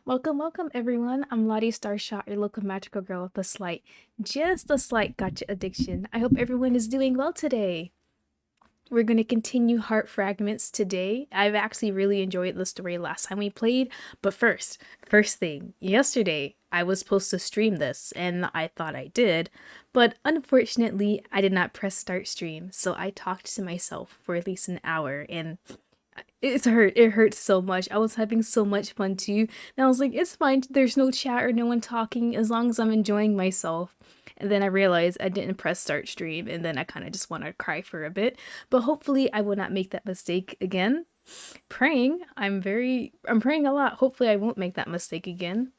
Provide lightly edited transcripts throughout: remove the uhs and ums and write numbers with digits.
Welcome, welcome everyone. I'm Lottie Starshot, your local magical girl with just a slight gotcha addiction. I hope everyone is doing well today. We're going to continue Heart Fragments today. I've actually really enjoyed the story last time we played, but first thing, yesterday I was supposed to stream this and I thought I did, but unfortunately I did not press start stream, so I talked to myself for at least an hour and it hurts so much. I was having so much fun too. And I was like, it's fine. There's no chat or no one talking as long as I'm enjoying myself. And then I realized I didn't press start stream and then I kind of just want to cry for a bit. But hopefully I will not make that mistake again. I'm praying a lot. Hopefully I won't make that mistake again.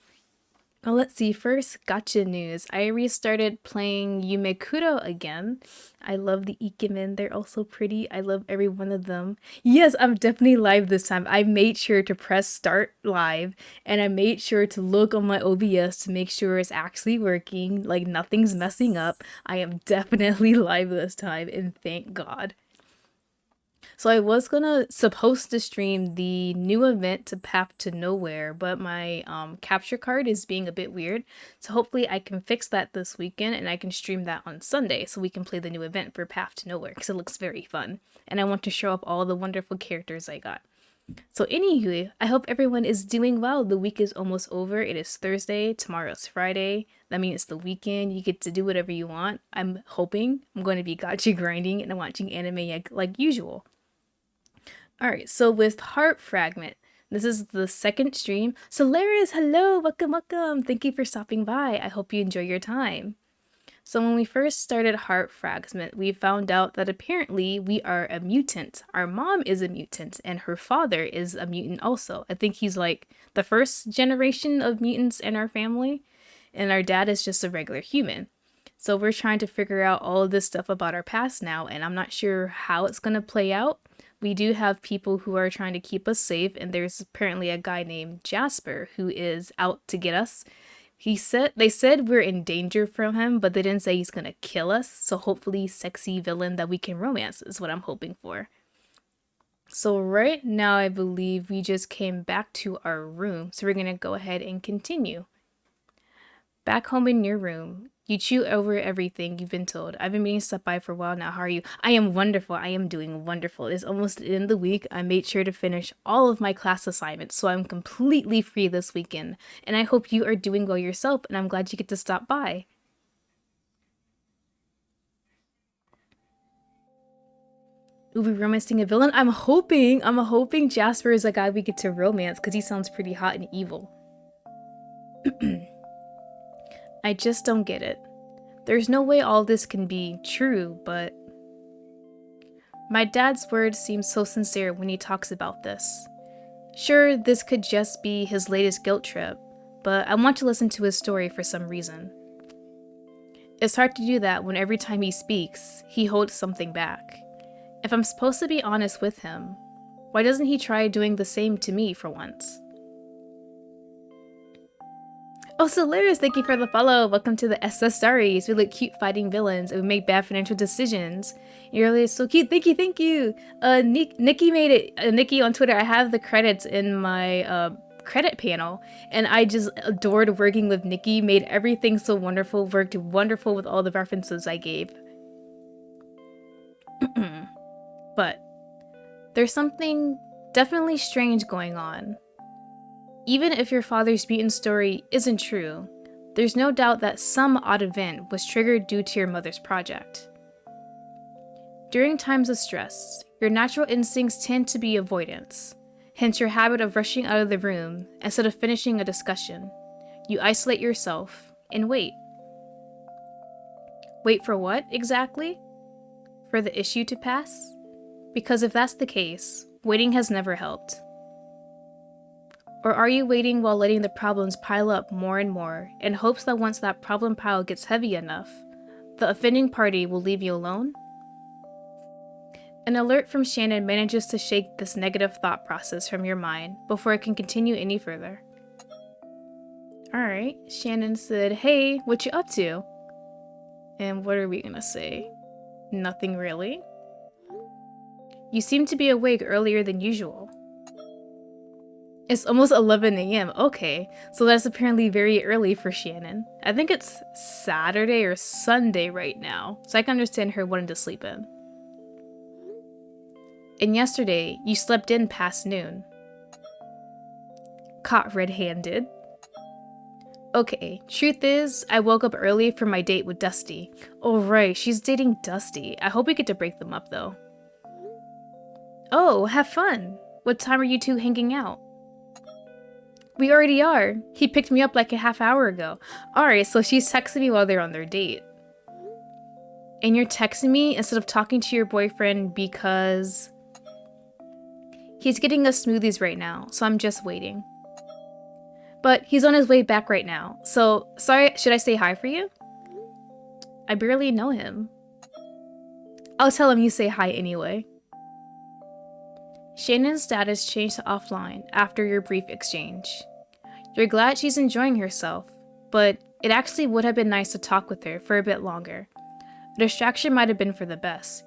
Well, let's see. First, gotcha news. I restarted playing Yumekuro again. I love the Ikemen. They're also pretty. I love every one of them. Yes, I'm definitely live this time. I made sure to press start live and I made sure to look on my OBS to make sure it's actually working, like nothing's messing up. I am definitely live this time and thank God. So I was supposed to stream the new event to Path to Nowhere, but my capture card is being a bit weird. So hopefully I can fix that this weekend and I can stream that on Sunday so we can play the new event for Path to Nowhere because it looks very fun. And I want to show up all the wonderful characters I got. So anywho, I hope everyone is doing well. The week is almost over. It is Thursday. Tomorrow's Friday. That means it's the weekend. You get to do whatever you want. I'm going to be gacha grinding and watching anime like usual. Alright, so with Heart Fragment, this is the second stream. Solaris, hello, welcome, welcome. Thank you for stopping by. I hope you enjoy your time. So when we first started Heart Fragment, we found out that apparently we are a mutant. Our mom is a mutant and her father is a mutant also. I think he's like the first generation of mutants in our family, and our dad is just a regular human. So we're trying to figure out all of this stuff about our past now, and I'm not sure how it's going to play out. We do have people who are trying to keep us safe, and there's apparently a guy named Jasper who is out to get us. They said we're in danger from him, but they didn't say he's gonna kill us. So hopefully sexy villain that we can romance is what I'm hoping for. So right now I believe we just came back to our room, so we're gonna go ahead and continue. Back home in your room, you chew over everything you've been told. I've been meaning to stop by for a while now. How are you? I am wonderful. I am doing wonderful. It's almost the end of the week. I made sure to finish all of my class assignments, so I'm completely free this weekend. And I hope you are doing well yourself, and I'm glad you get to stop by. Will be romancing a villain? I'm hoping Jasper is a guy we get to romance, because he sounds pretty hot and evil. I just don't get it. There's no way all this can be true, but my dad's words seem so sincere when he talks about this. Sure, this could just be his latest guilt trip, but I want to listen to his story for some reason. It's hard to do that when every time he speaks, he holds something back. If I'm supposed to be honest with him, why doesn't he try doing the same to me for once? Oh, Solaris, thank you for the follow. Welcome to the SS Stories. We look cute fighting villains and we make bad financial decisions. You're really so cute. Thank you. Nikki made it. Nikki on Twitter, I have the credits in my credit panel, and I just adored working with Nikki. Made everything so wonderful. Worked wonderful with all the references I gave. But there's something definitely strange going on. Even if your father's mutant story isn't true, there's no doubt that some odd event was triggered due to your mother's project. During times of stress, your natural instincts tend to be avoidance, hence your habit of rushing out of the room instead of finishing a discussion. You isolate yourself and wait. Wait for what, exactly? For the issue to pass? Because if that's the case, waiting has never helped. Or are you waiting while letting the problems pile up more and more in hopes that once that problem pile gets heavy enough, the offending party will leave you alone? An alert from Shannon manages to shake this negative thought process from your mind before it can continue any further. Alright, Shannon said, "Hey, what you up to?" And what are we gonna say? Nothing really. You seem to be awake earlier than usual. It's almost 11 a.m. Okay, so that's apparently very early for Shannon. I think it's Saturday or Sunday right now, so I can understand her wanting to sleep in. And yesterday, you slept in past noon. Caught red-handed. Okay, truth is, I woke up early for my date with Dusty. Oh right, she's dating Dusty. I hope we get to break them up though. Oh, have fun. What time are you two hanging out? We already are. He picked me up like a half hour ago. Alright, so she's texting me while they're on their date. And you're texting me instead of talking to your boyfriend because... He's getting us smoothies right now, so I'm just waiting. But he's on his way back right now, so sorry, should I say hi for you? I barely know him. I'll tell him you say hi anyway. Shannon's status changed to offline after your brief exchange. You're glad she's enjoying herself, but it actually would have been nice to talk with her for a bit longer. A distraction might have been for the best.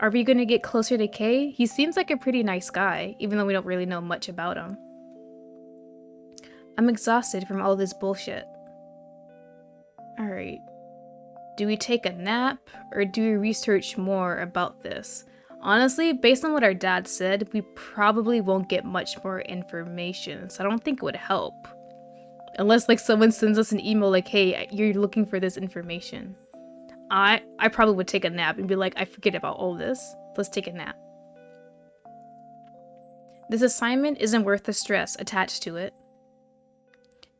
Are we gonna get closer to Kay? He seems like a pretty nice guy, even though we don't really know much about him. I'm exhausted from all this bullshit. Alright. Do we take a nap, or do we research more about this? Honestly, based on what our dad said, we probably won't get much more information, so I don't think it would help. Unless like someone sends us an email like, hey, you're looking for this information. I probably would take a nap and be like, I forget about all this. Let's take a nap. This assignment isn't worth the stress attached to it.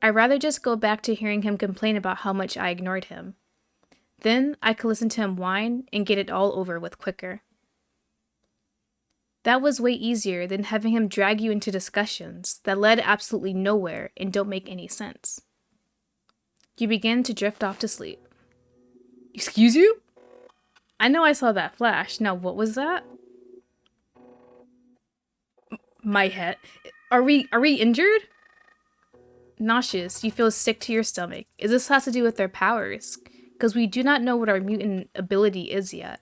I'd rather just go back to hearing him complain about how much I ignored him. Then I could listen to him whine and get it all over with quicker. That was way easier than having him drag you into discussions that led absolutely nowhere and don't make any sense. You begin to drift off to sleep. Excuse you? I know I saw that flash. Now what was that? My head. Are we injured? Nauseous. You feel sick to your stomach. Is this has to do with their powers? Because we do not know what our mutant ability is yet.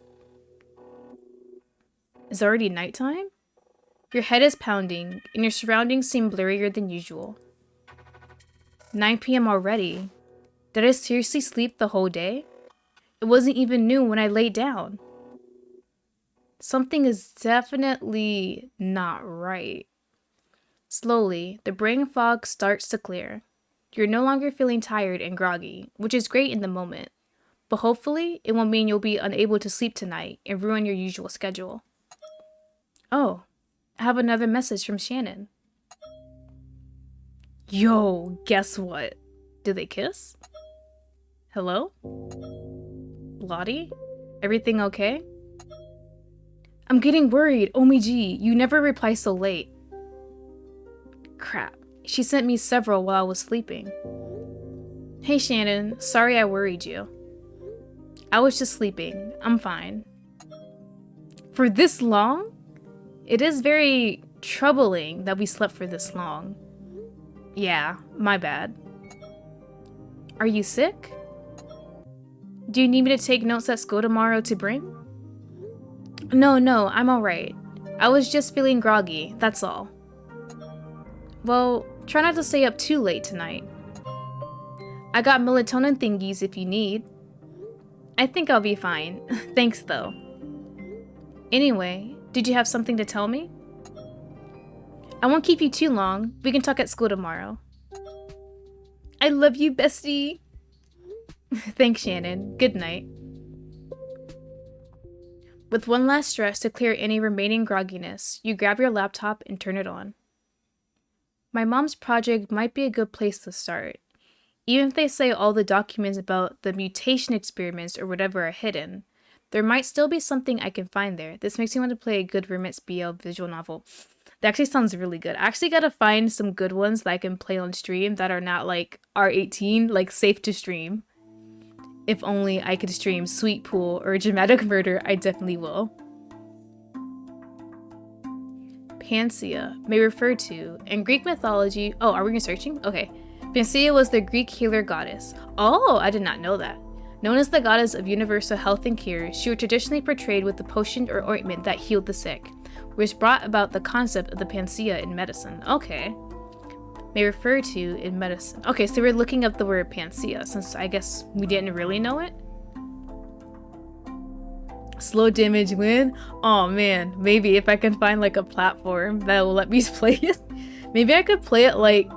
Is it already nighttime? Your head is pounding, and your surroundings seem blurrier than usual. 9 p.m. already. Did I seriously sleep the whole day? It wasn't even noon when I laid down. Something is definitely not right. Slowly, the brain fog starts to clear. You're no longer feeling tired and groggy, which is great in the moment. But hopefully, it won't mean you'll be unable to sleep tonight and ruin your usual schedule. Oh, I have another message from Shannon. Yo, guess what? Did they kiss? Hello? Lottie? Everything okay? I'm getting worried. OMG, you never reply so late. Crap. She sent me several while I was sleeping. Hey Shannon, sorry I worried you. I was just sleeping. I'm fine. For this long? It is very troubling that we slept for this long. Yeah, my bad. Are you sick? Do you need me to take notes at school tomorrow to bring? No, I'm alright. I was just feeling groggy, that's all. Well, try not to stay up too late tonight. I got melatonin thingies if you need. I think I'll be fine. Thanks though. Anyway, did you have something to tell me? I won't keep you too long. We can talk at school tomorrow. I love you, bestie. Thanks, Shannon. Good night. With one last stress to clear any remaining grogginess, you grab your laptop and turn it on. My mom's project might be a good place to start. Even if they say all the documents about the mutation experiments or whatever are hidden, there might still be something I can find there. This makes me want to play a good Roommates BL visual novel. That actually sounds really good. I actually gotta find some good ones that I can play on stream that are not like R18, like safe to stream. If only I could stream Sweet Pool or Dramatic Murder, I definitely will. Panacea may refer to, in Greek mythology, oh, are we researching? Okay. Panacea was the Greek healer goddess. Oh, I did not know that. Known as the goddess of universal health and cure, she was traditionally portrayed with a potion or ointment that healed the sick. which brought about the concept of the panacea in medicine. Okay. May refer to in medicine. Okay, so we're looking up the word panacea since I guess we didn't really know it. Slow damage win? Oh man, maybe if I can find like a platform that will let me play it. Maybe I could play it like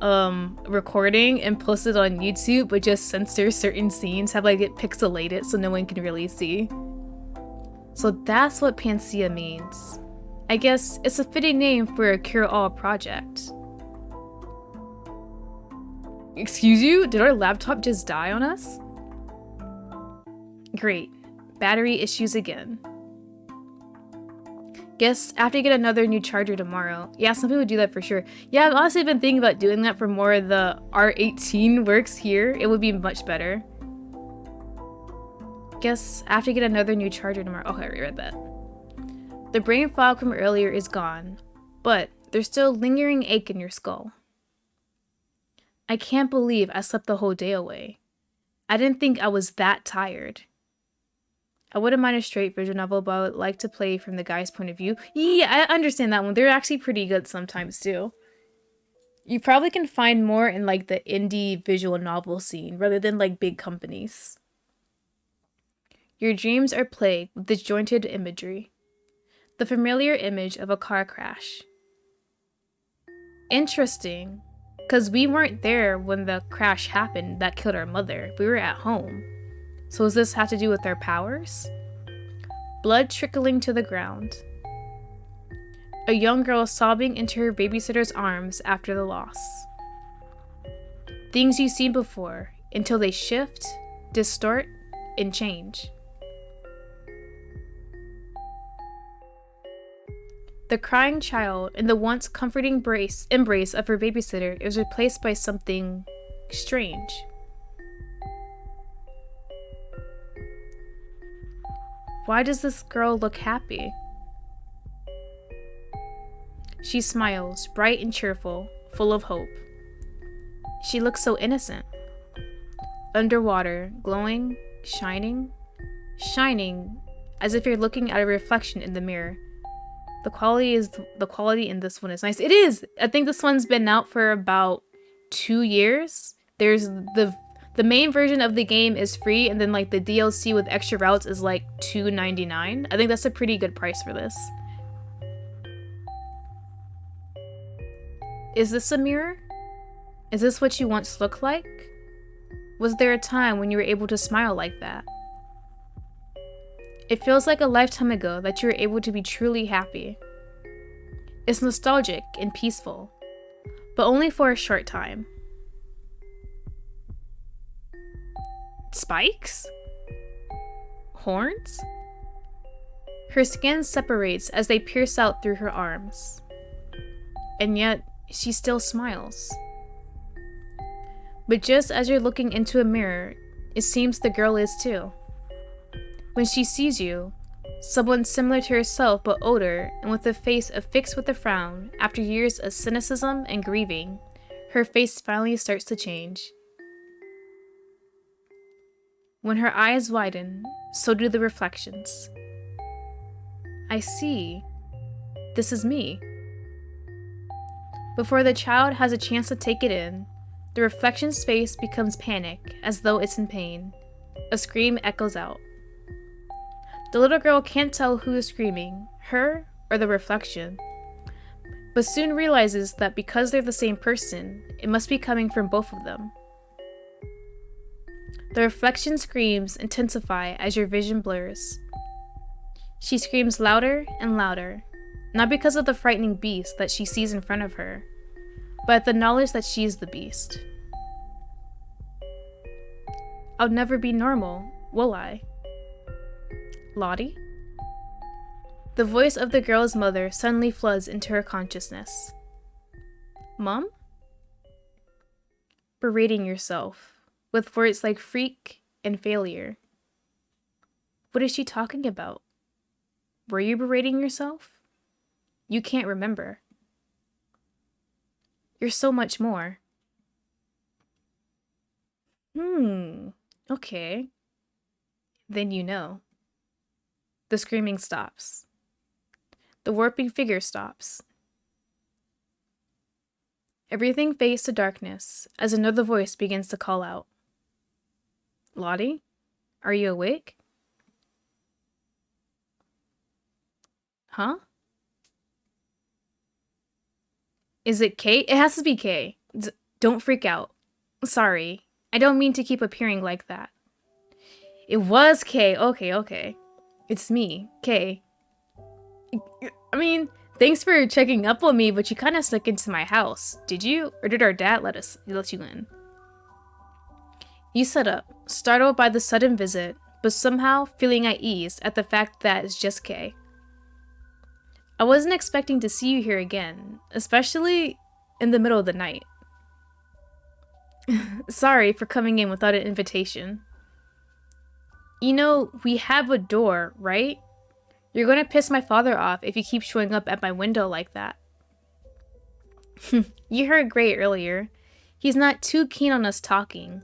recording and post it on YouTube, but just censor certain scenes, have like it pixelated so no one can really see. So that's what panacea means. I guess it's a fitting name for a cure-all project. Excuse you? Did our laptop just die on us? Great. Battery issues again. Guess I have to get another new charger tomorrow. Yeah, some people do that for sure. Yeah, I've honestly been thinking about doing that for more of the R18 works here. It would be much better. Guess I have to get another new charger tomorrow. Okay, I reread that. The brain fog from earlier is gone, but there's still a lingering ache in your skull. I can't believe I slept the whole day away. I didn't think I was that tired. I wouldn't mind a straight visual novel, but I would like to play from the guy's point of view. Yeah, I understand that one. They're actually pretty good sometimes too. You probably can find more in like the indie visual novel scene rather than like big companies. Your dreams are plagued with disjointed imagery. The familiar image of a car crash. Interesting, because we weren't there when the crash happened that killed our mother. We were at home. So does this have to do with our powers? Blood trickling to the ground. A young girl sobbing into her babysitter's arms after the loss. Things you've seen before until they shift, distort, and change. The crying child in the once comforting embrace of her babysitter is replaced by something strange. Why does this girl look happy? She smiles, bright and cheerful, full of hope. She looks so innocent. Underwater, glowing, shining, as if you're looking at a reflection in the mirror. The quality in this one is nice. It is! I think this one's been out for about 2 years. There's the main version of the game is free, and then like the DLC with extra routes is like $2.99. I think that's a pretty good price for this. Is this a mirror? Is this what you once looked like? Was there a time when you were able to smile like that? It feels like a lifetime ago that you were able to be truly happy. It's nostalgic and peaceful, but only for a short time. Spikes? Horns? Her skin separates as they pierce out through her arms. And yet, she still smiles. But just as you're looking into a mirror, it seems the girl is too. When she sees you, someone similar to herself but older and with a face affixed with a frown after years of cynicism and grieving, her face finally starts to change. When her eyes widen, so do the reflections. I see. This is me. Before the child has a chance to take it in, the reflection's face becomes panic as though it's in pain. A scream echoes out. The little girl can't tell who is screaming, her or the reflection, but soon realizes that because they're the same person, it must be coming from both of them. The reflection screams intensify as your vision blurs. She screams louder and louder, not because of the frightening beast that she sees in front of her, but at the knowledge that she is the beast. I'll never be normal, will I? Lottie? The voice of the girl's mother suddenly floods into her consciousness. Mom? Berating yourself, with words like freak and failure. What is she talking about? Were you berating yourself? You can't remember. You're so much more. Okay. Then you know. The screaming stops. The warping figure stops. Everything fades to darkness as another voice begins to call out. Lottie? Are you awake? Huh? Is it Kay? It has to be Kay. Don't freak out. Sorry. I don't mean to keep appearing like that. It was Kay. Okay. It's me, Kay. I mean, thanks for checking up on me, but you kind of snuck into my house. Did you? Or did our dad let you in? You sat up, startled by the sudden visit, but somehow feeling at ease at the fact that it's just Kay. I wasn't expecting to see you here again, especially in the middle of the night. Sorry for coming in without an invitation. You know, we have a door, right? You're gonna piss my father off if you keep showing up at my window like that. You heard Gray earlier. He's not too keen on us talking.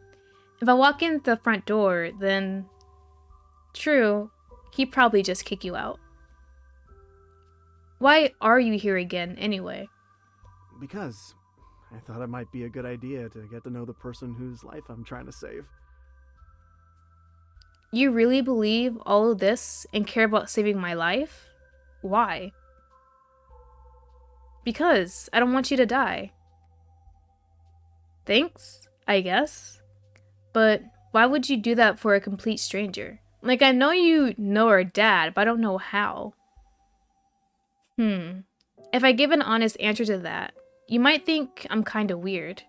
If I walk in the front door, then... True, he'd probably just kick you out. Why are you here again, anyway? Because I thought it might be a good idea to get to know the person whose life I'm trying to save. You really believe all of this and care about saving my life? Why? Because I don't want you to die. Thanks, I guess. But why would you do that for a complete stranger? Like, I know you know our dad, but I don't know how. If I give an honest answer to that, you might think I'm kinda weird.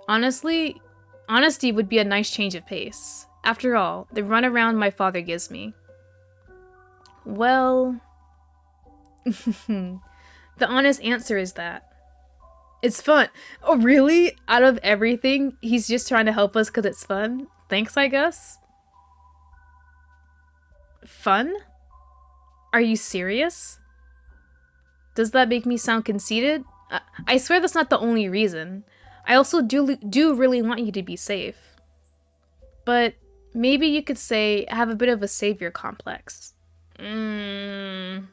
Honestly, honesty would be a nice change of pace. After all, the runaround my father gives me. Well... the honest answer is that. It's fun. Oh, really? Out of everything, he's just trying to help us because it's fun? Thanks, I guess? Fun? Are you serious? Does that make me sound conceited? I swear that's not the only reason. I also do really want you to be safe. But maybe you could say I have a bit of a savior complex. The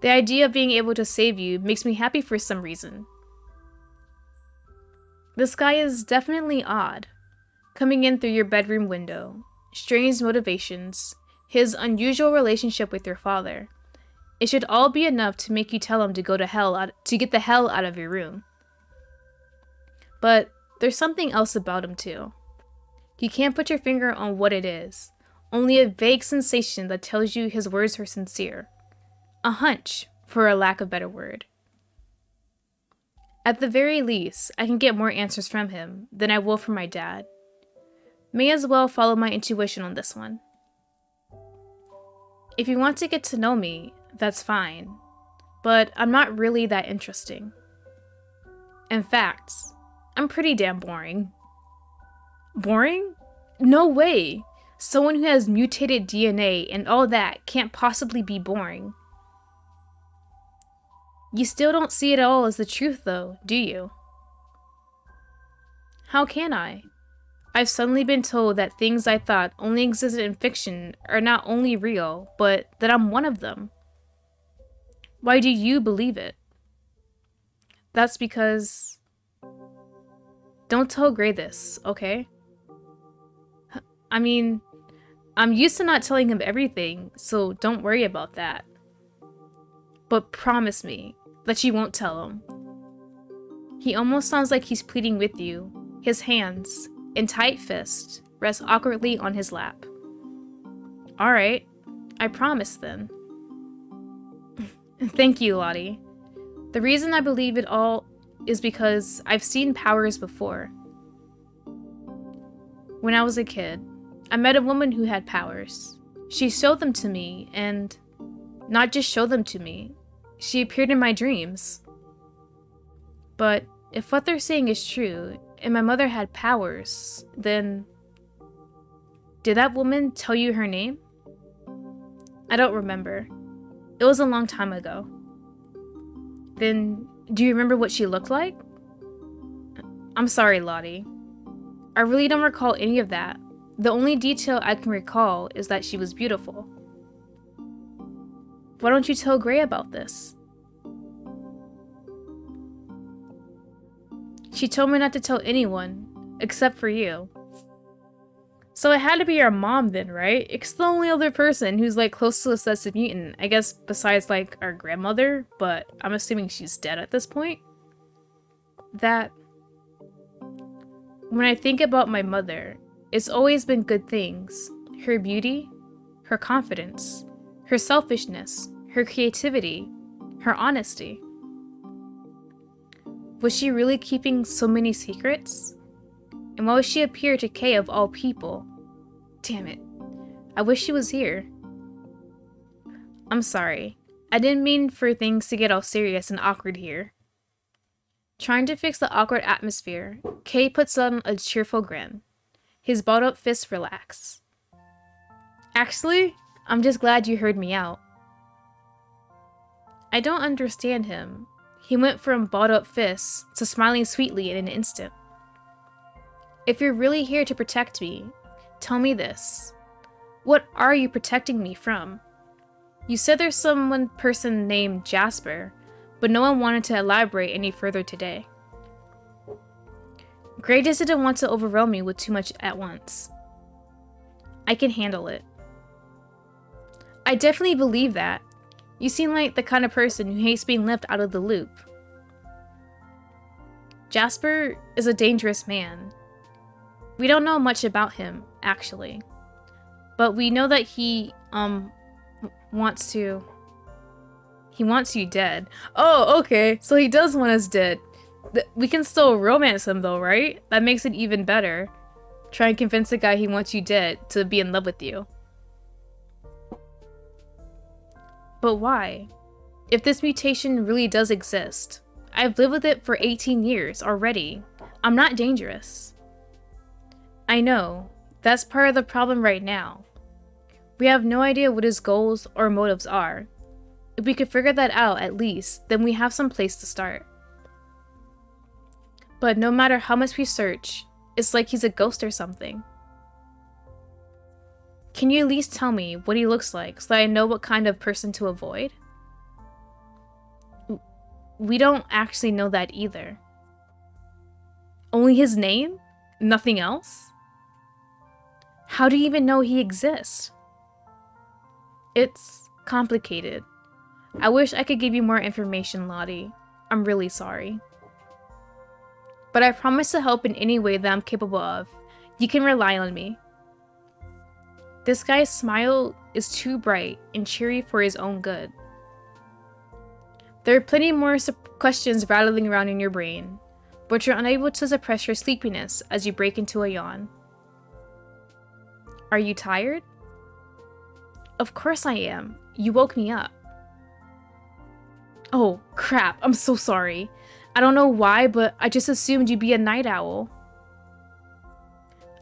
idea of being able to save you makes me happy for some reason. This guy is definitely odd. Coming in through your bedroom window, strange motivations, his unusual relationship with your father. It should all be enough to make you tell him to get the hell out of your room. But there's something else about him too. You can't put your finger on what it is, only a vague sensation that tells you his words are sincere. A hunch, for a lack of a better word. At the very least, I can get more answers from him than I will from my dad. May as well follow my intuition on this one. If you want to get to know me, that's fine, but I'm not really that interesting. In fact, I'm pretty damn boring. Boring? No way! Someone who has mutated DNA and all that can't possibly be boring. You still don't see it all as the truth though, do you? How can I? I've suddenly been told that things I thought only existed in fiction are not only real, but that I'm one of them. Why do you believe it? That's because... Don't tell Gray this, okay? I mean, I'm used to not telling him everything, so don't worry about that. But promise me that you won't tell him. He almost sounds like he's pleading with you. His hands, in tight fists, rest awkwardly on his lap. Alright, I promise then. Thank you, Lottie. The reason I believe it all is because I've seen powers before. When I was a kid, I met a woman who had powers. She showed them to me, and not just showed them to me, she appeared in my dreams. But if what they're saying is true, and my mother had powers, then... Did that woman tell you her name? I don't remember. It was a long time ago. Then, do you remember what she looked like? I'm sorry, Lottie. I really don't recall any of that. The only detail I can recall is that she was beautiful. Why don't you tell Gray about this? She told me not to tell anyone, except for you. So it had to be your mom then, right? It's the only other person who's like close to a mutant, I guess, besides like our grandmother, but I'm assuming she's dead at this point. That when I think about my mother, it's always been good things. Her beauty, her confidence, her selfishness, her creativity, her honesty. Was she really keeping so many secrets? And why would she appear to Kay of all people? Damn it. I wish she was here. I'm sorry. I didn't mean for things to get all serious and awkward here. Trying to fix the awkward atmosphere, Kay puts on a cheerful grin. His balled-up fists relax. Actually, I'm just glad you heard me out. I don't understand him. He went from balled-up fists to smiling sweetly in an instant. If you're really here to protect me, tell me this. What are you protecting me from? You said there's one person named Jasper, but no one wanted to elaborate any further today. Gray just didn't want to overwhelm me with too much at once. I can handle it. I definitely believe that. You seem like the kind of person who hates being left out of the loop. Jasper is a dangerous man. We don't know much about him, actually. But we know that he wants you dead. Oh, okay. So he does want us dead. We can still romance him though, right? That makes it even better. Try and convince the guy he wants you dead to be in love with you. But why? If this mutation really does exist, I've lived with it for 18 years already. I'm not dangerous. I know. That's part of the problem right now. We have no idea what his goals or motives are. If we could figure that out at least, then we have some place to start. But no matter how much we search, it's like he's a ghost or something. Can you at least tell me what he looks like so that I know what kind of person to avoid? We don't actually know that either. Only his name? Nothing else? How do you even know he exists? It's complicated. I wish I could give you more information, Lottie. I'm really sorry. But I promise to help in any way that I'm capable of. You can rely on me. This guy's smile is too bright and cheery for his own good. There are plenty more questions rattling around in your brain, but you're unable to suppress your sleepiness as you break into a yawn. Are you tired? Of course I am. You woke me up. Oh, crap. I'm so sorry. I don't know why, but I just assumed you'd be a night owl.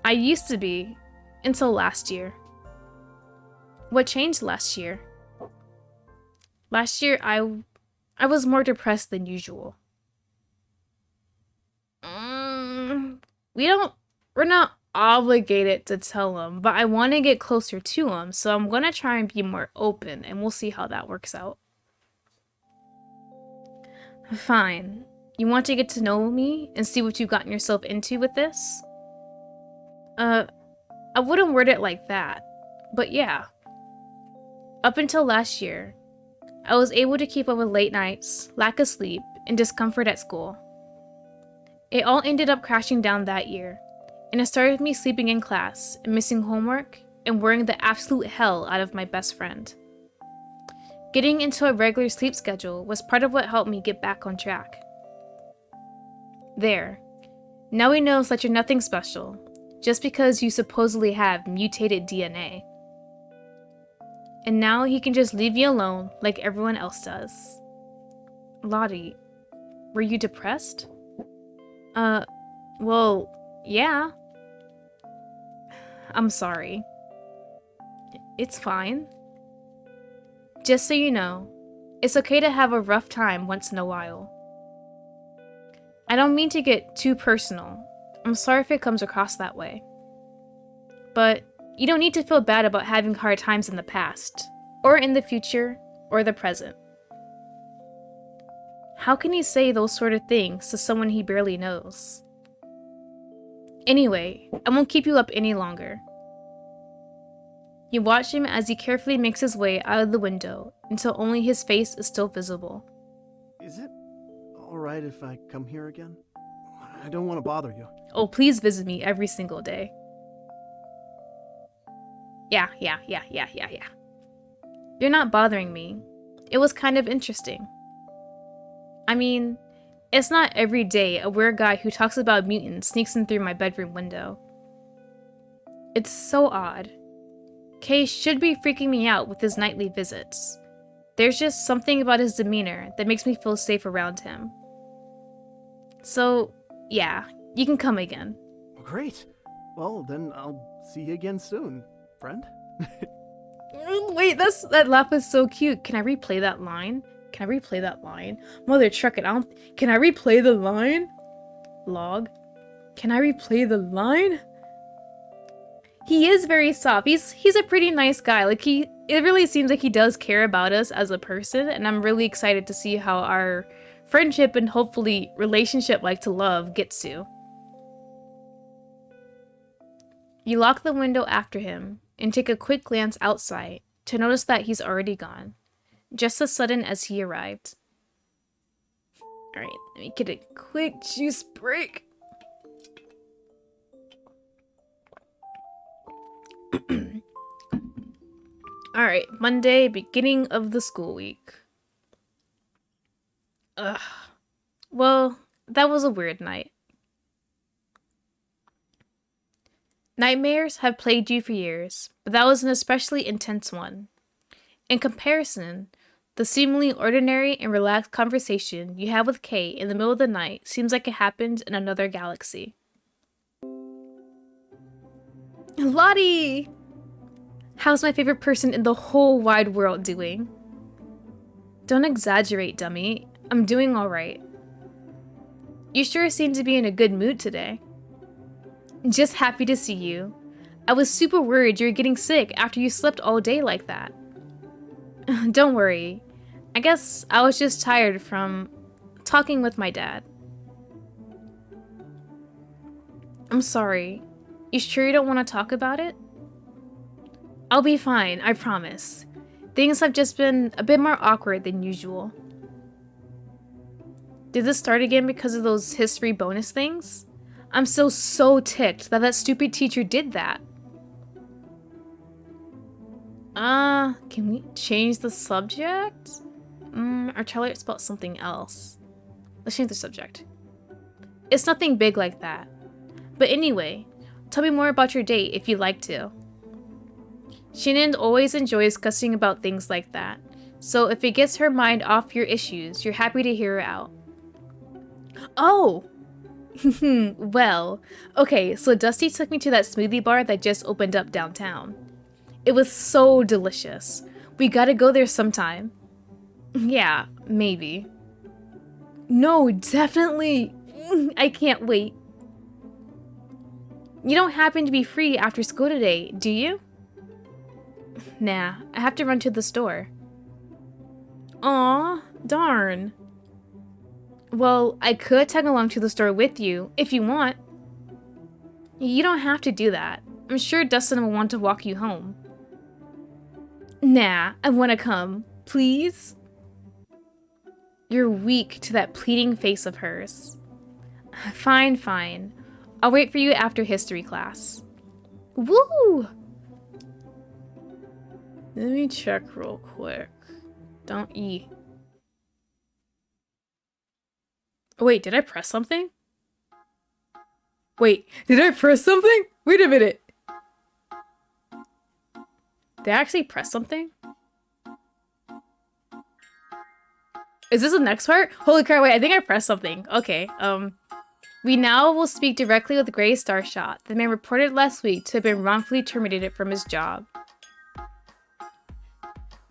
I used to be, until last year. What changed last year? Last year, I was more depressed than usual. We're not obligated to tell him, but I want to get closer to him, so I'm gonna try and be more open, and we'll see how that works out. Fine. You want to get to know me and see what you've gotten yourself into with this? I wouldn't word it like that, but yeah. Up until last year, I was able to keep up with late nights, lack of sleep, and discomfort at school. It all ended up crashing down that year, and it started with me sleeping in class and missing homework and worrying the absolute hell out of my best friend. Getting into a regular sleep schedule was part of what helped me get back on track. There. Now he knows that you're nothing special, just because you supposedly have mutated DNA. And now he can just leave you alone like everyone else does. Lottie, were you depressed? Well, yeah. I'm sorry. It's fine. Just so you know, it's okay to have a rough time once in a while. I don't mean to get too personal. I'm sorry if it comes across that way. But you don't need to feel bad about having hard times in the past, or in the future, or the present. How can he say those sort of things to someone he barely knows? Anyway, I won't keep you up any longer. You watch him as he carefully makes his way out of the window until only his face is still visible. Is it alright if I come here again? I don't want to bother you. Oh, please visit me every single day. Yeah. You're not bothering me. It was kind of interesting. I mean, it's not every day a weird guy who talks about mutants sneaks in through my bedroom window. It's so odd. Kay should be freaking me out with his nightly visits. There's just something about his demeanor that makes me feel safe around him. So, yeah, you can come again. Great. Well, then I'll see you again soon, friend. Wait, that laugh is so cute. Can I replay that line? Mother truck it. Can I replay the line? Log. Can I replay the line? He is very soft. He's a pretty nice guy. Like it really seems like he does care about us as a person, and I'm really excited to see how our friendship and hopefully relationship like to love gets to. You lock the window after him and take a quick glance outside to notice that he's already gone, just as sudden as he arrived. Alright, let me get a quick juice break. Alright, Monday, beginning of the school week. Ugh. Well, that was a weird night. Nightmares have plagued you for years, but that was an especially intense one. In comparison, the seemingly ordinary and relaxed conversation you had with Kay in the middle of the night seems like it happened in another galaxy. Lottie! How's my favorite person in the whole wide world doing? Don't exaggerate, dummy. I'm doing alright. You sure seem to be in a good mood today. Just happy to see you. I was super worried you were getting sick after you slept all day like that. Don't worry. I guess I was just tired from talking with my dad. I'm sorry. You sure you don't want to talk about it? I'll be fine, I promise. Things have just been a bit more awkward than usual. Did this start again because of those history bonus things? I'm still so ticked that stupid teacher did that. Can we change the subject? Our Charlie spelled something else. Let's change the subject. It's nothing big like that. But anyway, tell me more about your date if you'd like to. Shannon always enjoys cussing about things like that, so if it gets her mind off your issues, you're happy to hear her out. Oh! Well, okay, so Dusty took me to that smoothie bar that just opened up downtown. It was so delicious. We gotta go there sometime. Yeah, maybe. No, definitely! I can't wait. You don't happen to be free after school today, do you? Nah, I have to run to the store. Aw, darn. Well, I could tag along to the store with you, if you want. You don't have to do that. I'm sure Dustin will want to walk you home. Nah, I want to come. Please? You're weak to that pleading face of hers. Fine, fine. I'll wait for you after history class. Woo! Let me check real quick. Don't eat. Wait, did I press something? Wait, did I press something? Wait a minute. Did I actually press something? Is this the next part? Holy crap, wait, I think I pressed something. Okay, we now will speak directly with Gray Starshot, the man reported last week to have been wrongfully terminated from his job.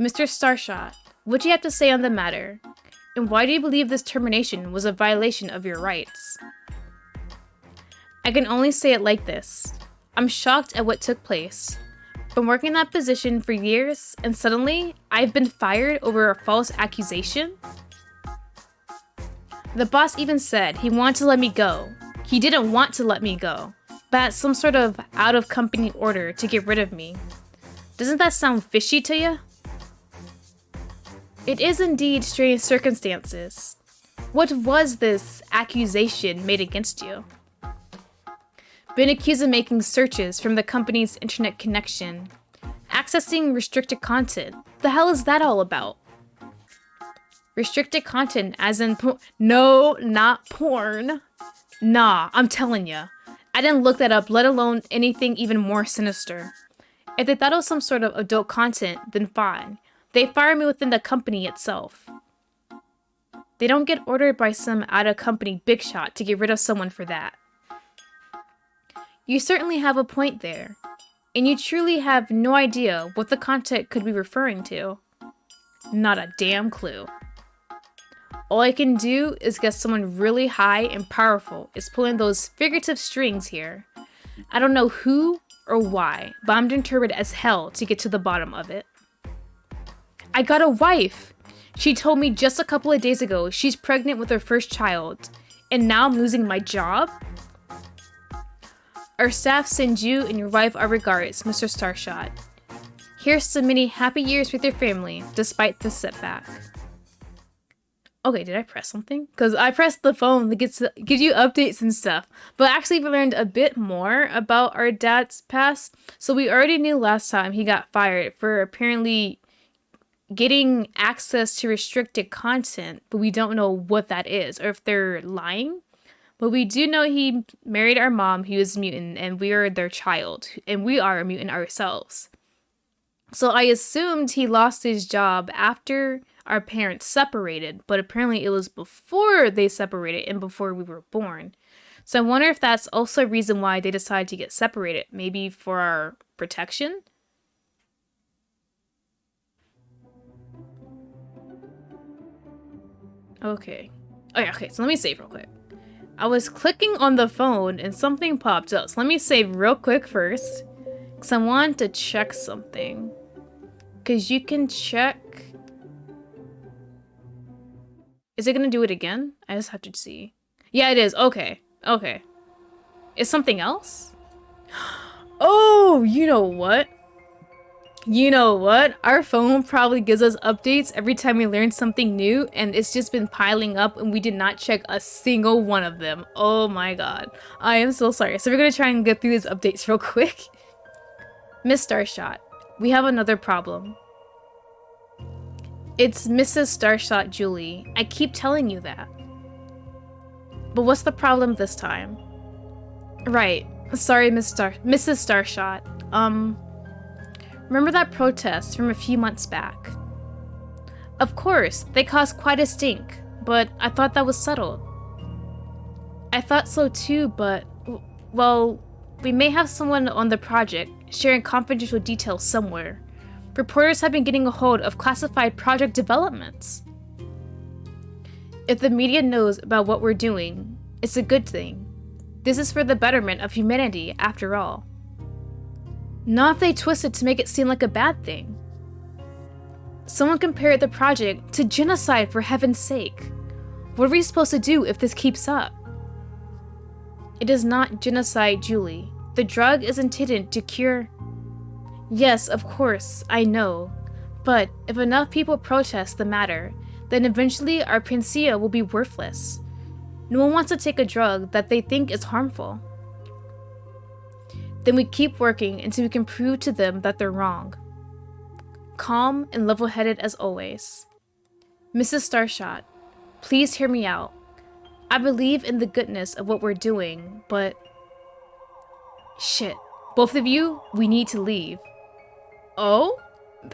Mr. Starshot, what do you have to say on the matter? And why do you believe this termination was a violation of your rights? I can only say it like this. I'm shocked at what took place. Been working that position for years, and suddenly I've been fired over a false accusation? The boss even said he wanted to let me go. He didn't want to let me go, but had some sort of out-of-company order to get rid of me. Doesn't that sound fishy to you? It is indeed strange circumstances. What was this accusation made against you? Been accused of making searches from the company's internet connection. Accessing restricted content. The hell is that all about? Restricted content as in no, not porn. Nah, I'm telling ya. I didn't look that up, let alone anything even more sinister. If they thought it was some sort of adult content, then fine. They fire me within the company itself. They don't get ordered by some out-of-company big shot to get rid of someone for that. You certainly have a point there, and you truly have no idea what the content could be referring to. Not a damn clue. All I can do is guess someone really high and powerful is pulling those figurative strings here. I don't know who or why, but I'm determined as hell to get to the bottom of it. I got a wife! She told me just a couple of days ago she's pregnant with her first child, and now I'm losing my job? Our staff sends you and your wife our regards, Mr. Starshot. Here's to many happy years with your family, despite this setback. Okay, did I press something? Because I pressed the phone that gives you updates and stuff. But actually, we learned a bit more about our dad's past. So we already knew last time he got fired for apparently getting access to restricted content, but we don't know what that is or if they're lying. But we do know he married our mom, who is a mutant, and we are their child, and we are a mutant ourselves. So I assumed he lost his job after our parents separated, but apparently it was before they separated and before we were born. So I wonder if that's also a reason why they decided to get separated, maybe for our protection? Okay. Oh yeah, okay, so let me save real quick. I was clicking on the phone and something popped up. So let me save real quick first. Because I want to check something. Because you can check... Is it going to do it again? I just have to see. Yeah, it is. Okay. Okay. Is something else? Oh, you know what? You know what? Our phone probably gives us updates every time we learn something new, and it's just been piling up and we did not check a single one of them. Oh my god. I am so sorry. So we're gonna try and get through these updates real quick. Miss Starshot, we have another problem. It's Mrs. Starshot, Julie. I keep telling you that. But what's the problem this time? Right. Sorry, Mrs. Starshot. Remember that protest from a few months back? Of course, they caused quite a stink, but I thought that was settled. I thought so too, but, well, we may have someone on the project sharing confidential details somewhere. Reporters have been getting a hold of classified project developments. If the media knows about what we're doing, it's a good thing. This is for the betterment of humanity, after all. Not if they twist it to make it seem like a bad thing. Someone compared the project to genocide, for heaven's sake. What are we supposed to do if this keeps up? It is not genocide, Julie. The drug is intended to cure... Yes, of course, I know. But if enough people protest the matter, then eventually our panacea will be worthless. No one wants to take a drug that they think is harmful. Then we keep working until we can prove to them that they're wrong. Calm and level-headed as always. Mrs. Starshot, please hear me out. I believe in the goodness of what we're doing, but... Shit. Both of you, we need to leave. Oh?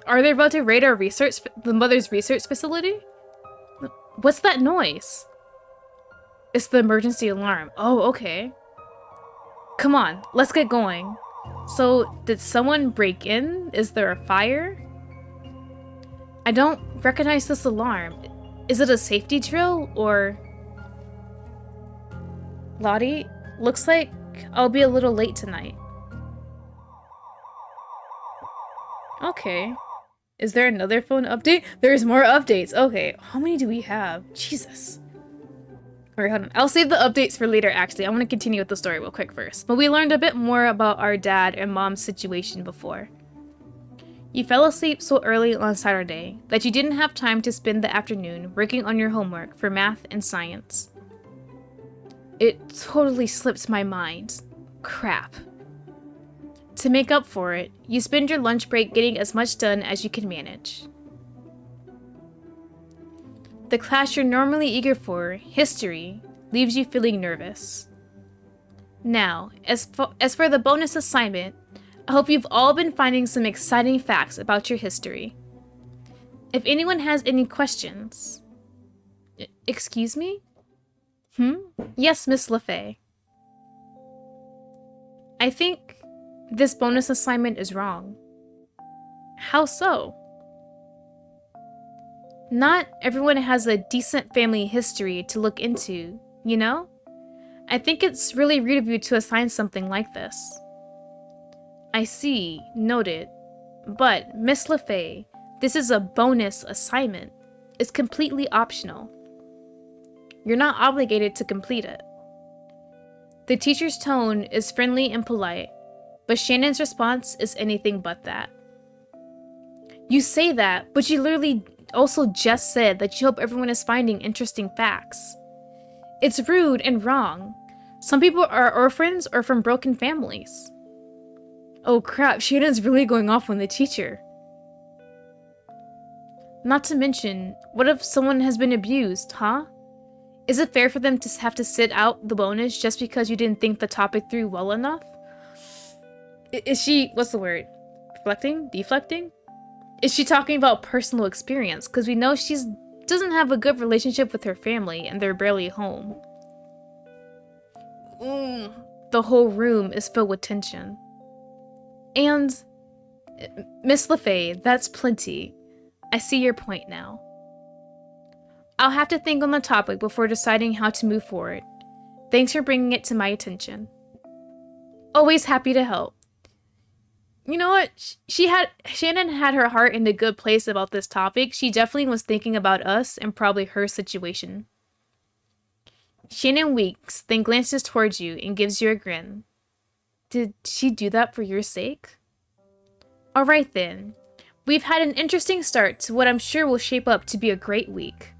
Are they about to raid our the mother's research facility? What's that noise? It's the emergency alarm. Oh, okay. Come on, let's get going. So, did someone break in? Is there a fire? I don't recognize this alarm. Is it a safety drill, or... Lottie, looks like I'll be a little late tonight. Okay. Is there another phone update? There's more updates. Okay. How many do we have? Jesus. Alright, hold on. I'll save the updates for later, actually. I want to continue with the story real quick first. But we learned a bit more about our dad and mom's situation before. You fell asleep so early on Saturday that you didn't have time to spend the afternoon working on your homework for math and science. It totally slipped my mind. Crap. To make up for it, you spend your lunch break getting as much done as you can manage. The class you're normally eager for, history, leaves you feeling nervous. Now, as for the bonus assignment, I hope you've all been finding some exciting facts about your history. If anyone has any questions... Excuse me? Yes, Miss LaFay. I think this bonus assignment is wrong. How so? Not everyone has a decent family history to look into, you know? I think it's really rude of you to assign something like this. I see, noted. But, Miss LaFay, this is a bonus assignment. It's completely optional. You're not obligated to complete it. The teacher's tone is friendly and polite, but Shannon's response is anything but that. You say that, but you literally also just said that you hope everyone is finding interesting facts. It's rude and wrong. Some people are orphans or from broken families. Oh crap, Shannon's really going off on the teacher. Not to mention, what if someone has been abused, huh? Is it fair for them to have to sit out the bonus just because you didn't think the topic through well enough? Is she, what's the word? Reflecting? Deflecting? Is she talking about personal experience? Because we know she doesn't have a good relationship with her family and they're barely home. The whole room is filled with tension. And, Miss LaFay, that's plenty. I see your point now. I'll have to think on the topic before deciding how to move forward. Thanks for bringing it to my attention. Always happy to help. You know what? Shannon had her heart in a good place about this topic. She definitely was thinking about us and probably her situation. Shannon winks, then glances towards you and gives you a grin. Did she do that for your sake? Alright then. We've had an interesting start to what I'm sure will shape up to be a great week.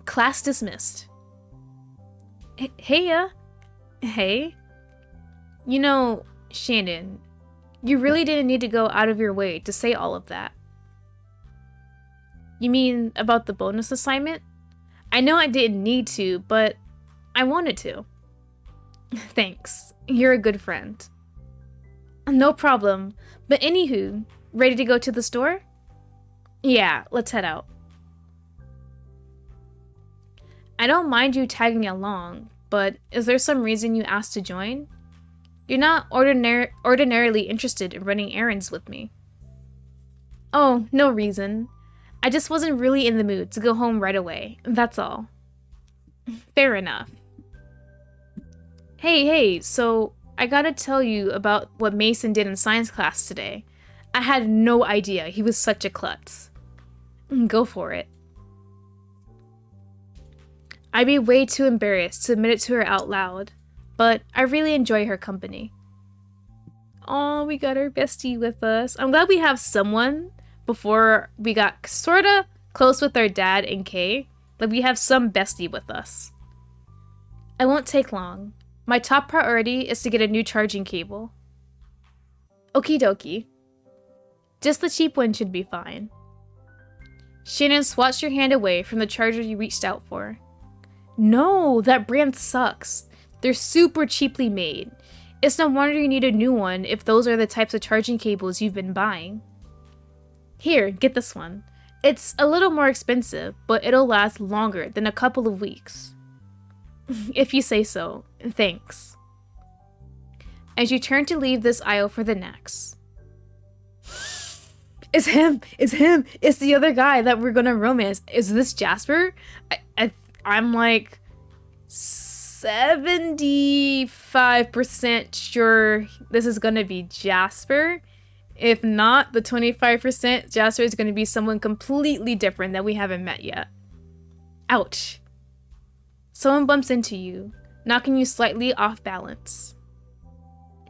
Class dismissed. Hey. You know, Shannon, you really didn't need to go out of your way to say all of that. You mean about the bonus assignment? I know I didn't need to, but I wanted to. Thanks. You're a good friend. No problem. But anywho, ready to go to the store? Yeah, let's head out. I don't mind you tagging along, but is there some reason you asked to join? You're not ordinarily interested in running errands with me. Oh, no reason. I just wasn't really in the mood to go home right away, that's all. Fair enough. Hey, so I gotta tell you about what Mason did in science class today. I had no idea he was such a klutz. Go for it. I'd be way too embarrassed to admit it to her out loud, but I really enjoy her company. Oh, we got our bestie with us. I'm glad we have someone before we got sorta close with our dad and Kay. Like we have some bestie with us. I won't take long. My top priority is to get a new charging cable. Okie dokie. Just the cheap one should be fine. Shannon swatched your hand away from the charger you reached out for. No, that brand sucks. They're super cheaply made. It's no wonder you need a new one if those are the types of charging cables you've been buying. Here, get this one. It's a little more expensive, but it'll last longer than a couple of weeks. If you say so, thanks. As you turn to leave this aisle for the next. It's him! It's the other guy that we're gonna romance. Is this Jasper? I'm like 75% sure this is gonna be Jasper. If not, the 25% Jasper is going to be someone completely different that we haven't met yet. Ouch. Someone bumps into you, knocking you slightly off balance.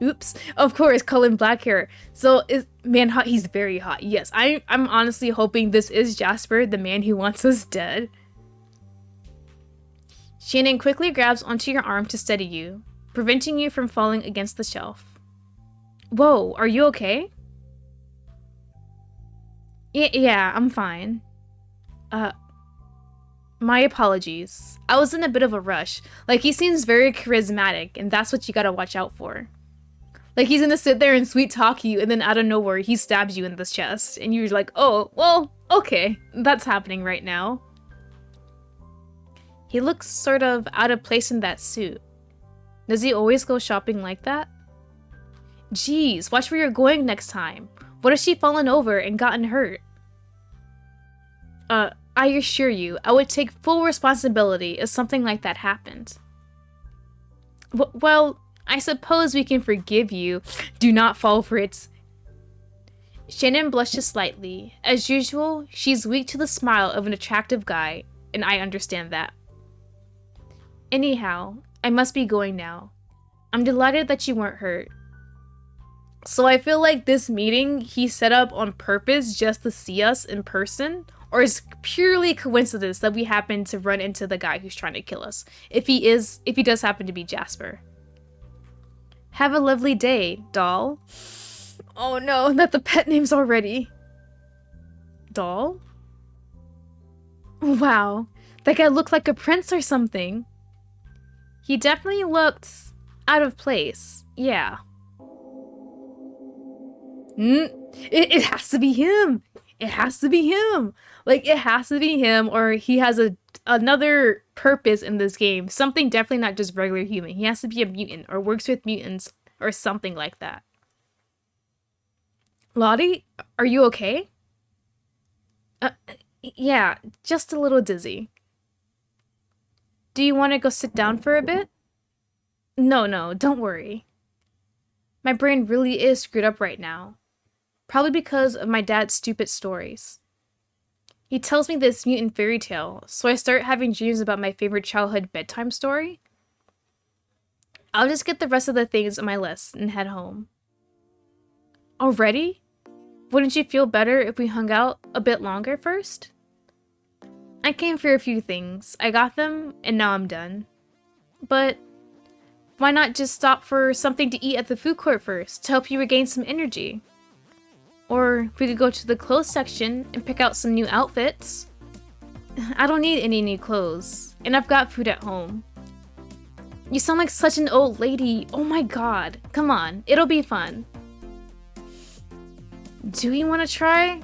Oops. Of course, Cullen Blackhair. So is man hot? He's very hot. Yes, I'm honestly hoping this is Jasper, the man who wants us dead. Shannon quickly grabs onto your arm to steady you, preventing you from falling against the shelf. Whoa, are you okay? Yeah, I'm fine. My apologies. I was in a bit of a rush. Like, he seems very charismatic, and that's what you gotta watch out for. Like, he's gonna sit there and sweet talk you, and then out of nowhere, he stabs you in the chest, and you're like, oh, well, okay, that's happening right now. He looks sort of out of place in that suit. Does he always go shopping like that? Jeez, watch where you're going next time. What if she fallen over and gotten hurt? I assure you, I would take full responsibility if something like that happened. Well, I suppose we can forgive you. Do not fall for it. Shannon blushes slightly. As usual, she's weak to the smile of an attractive guy, and I understand that. Anyhow, I must be going now. I'm delighted that you weren't hurt. So I feel like this meeting he set up on purpose just to see us in person, or is purely coincidence that we happen to run into the guy who's trying to kill us. If he does happen to be Jasper. Have a lovely day, doll. Oh no, not the pet names already. Doll? Wow, that guy looked like a prince or something. He definitely looked out of place, yeah. It has to be him. It has to be him. Like, it has to be him, or he has another purpose in this game. Something definitely not just regular human. He has to be a mutant, or works with mutants, or something like that. Lottie, are you okay? Yeah, just a little dizzy. Do you want to go sit down for a bit? No, don't worry. My brain really is screwed up right now. Probably because of my dad's stupid stories. He tells me this mutant fairy tale, so I start having dreams about my favorite childhood bedtime story. I'll just get the rest of the things on my list and head home. Already? Wouldn't you feel better if we hung out a bit longer first? I came for a few things. I got them, and now I'm done. But why not just stop for something to eat at the food court first to help you regain some energy? Or we could go to the clothes section and pick out some new outfits. I don't need any new clothes, and I've got food at home. You sound like such an old lady. Oh my god. Come on, it'll be fun. Do you want to try?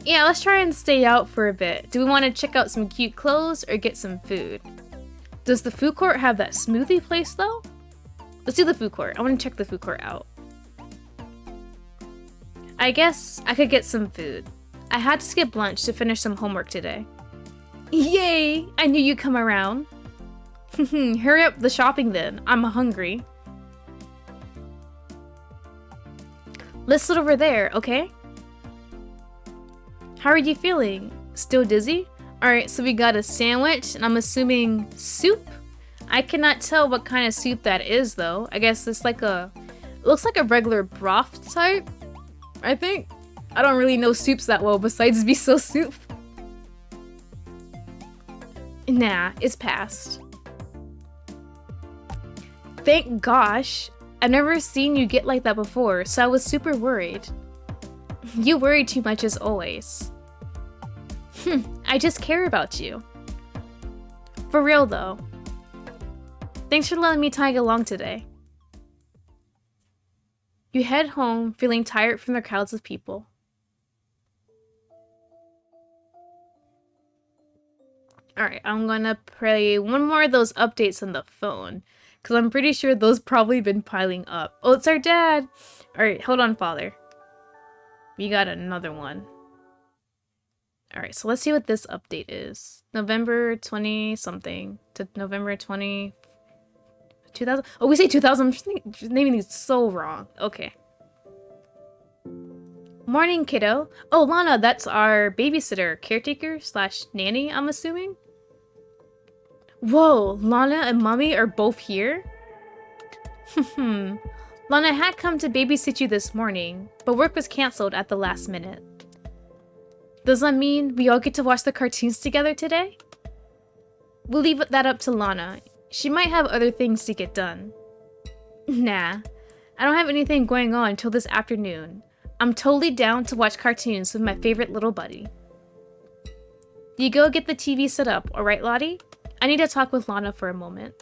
Yeah, let's try and stay out for a bit. Do we want to check out some cute clothes or get some food? Does the food court have that smoothie place though? Let's do the food court. I want to check the food court out. I guess I could get some food. I had to skip lunch to finish some homework today. Yay! I knew you'd come around. Hurry up the shopping then. I'm hungry. Let's sit over there, okay? How are you feeling? Still dizzy? Alright, so we got a sandwich, and I'm assuming soup? I cannot tell what kind of soup that is, though. I guess it's like it looks like a regular broth type, I think. I don't really know soups that well besides miso soup. Nah, it's passed. Thank gosh. I've never seen you get like that before, so I was super worried. You worry too much as always. I just care about you. For real though. Thanks for letting me tag along today. You head home feeling tired from the crowds of people. Alright, I'm gonna play one more of those updates on the phone, because I'm pretty sure those probably been piling up. Oh, it's our dad! Alright, hold on, father. We got another one. Alright, so let's see what this update is. November 20 something to November 20, 2000. Oh, we say 2000. I'm just naming these so wrong. Okay. Morning, kiddo. Oh, Lana, that's our babysitter, caretaker slash nanny, I'm assuming. Whoa, Lana and Mommy are both here? Lana had come to babysit you this morning, but work was cancelled at the last minute. Does that mean we all get to watch the cartoons together today? We'll leave that up to Lana. She might have other things to get done. Nah, I don't have anything going on until this afternoon. I'm totally down to watch cartoons with my favorite little buddy. You go get the TV set up, alright, Lottie? I need to talk with Lana for a moment.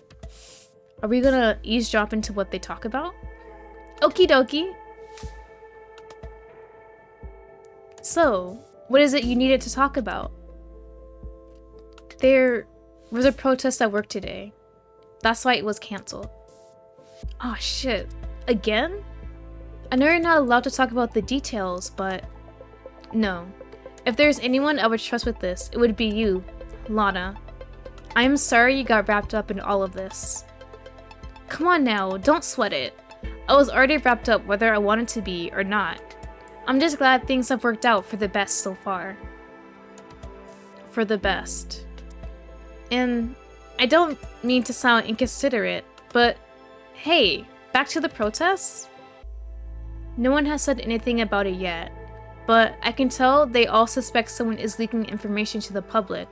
Are we gonna eavesdrop into what they talk about? Okie dokie. So, what is it you needed to talk about? There was a protest at work today. That's why it was cancelled. Oh shit. Again? I know you're not allowed to talk about the details, but no. If there's anyone I would trust with this, it would be you, Lana. I am sorry you got wrapped up in all of this. Come on now, don't sweat it. I was already wrapped up whether I wanted to be or not. I'm just glad things have worked out for the best so far. For the best. And I don't mean to sound inconsiderate, but hey, back to the protests? No one has said anything about it yet, but I can tell they all suspect someone is leaking information to the public.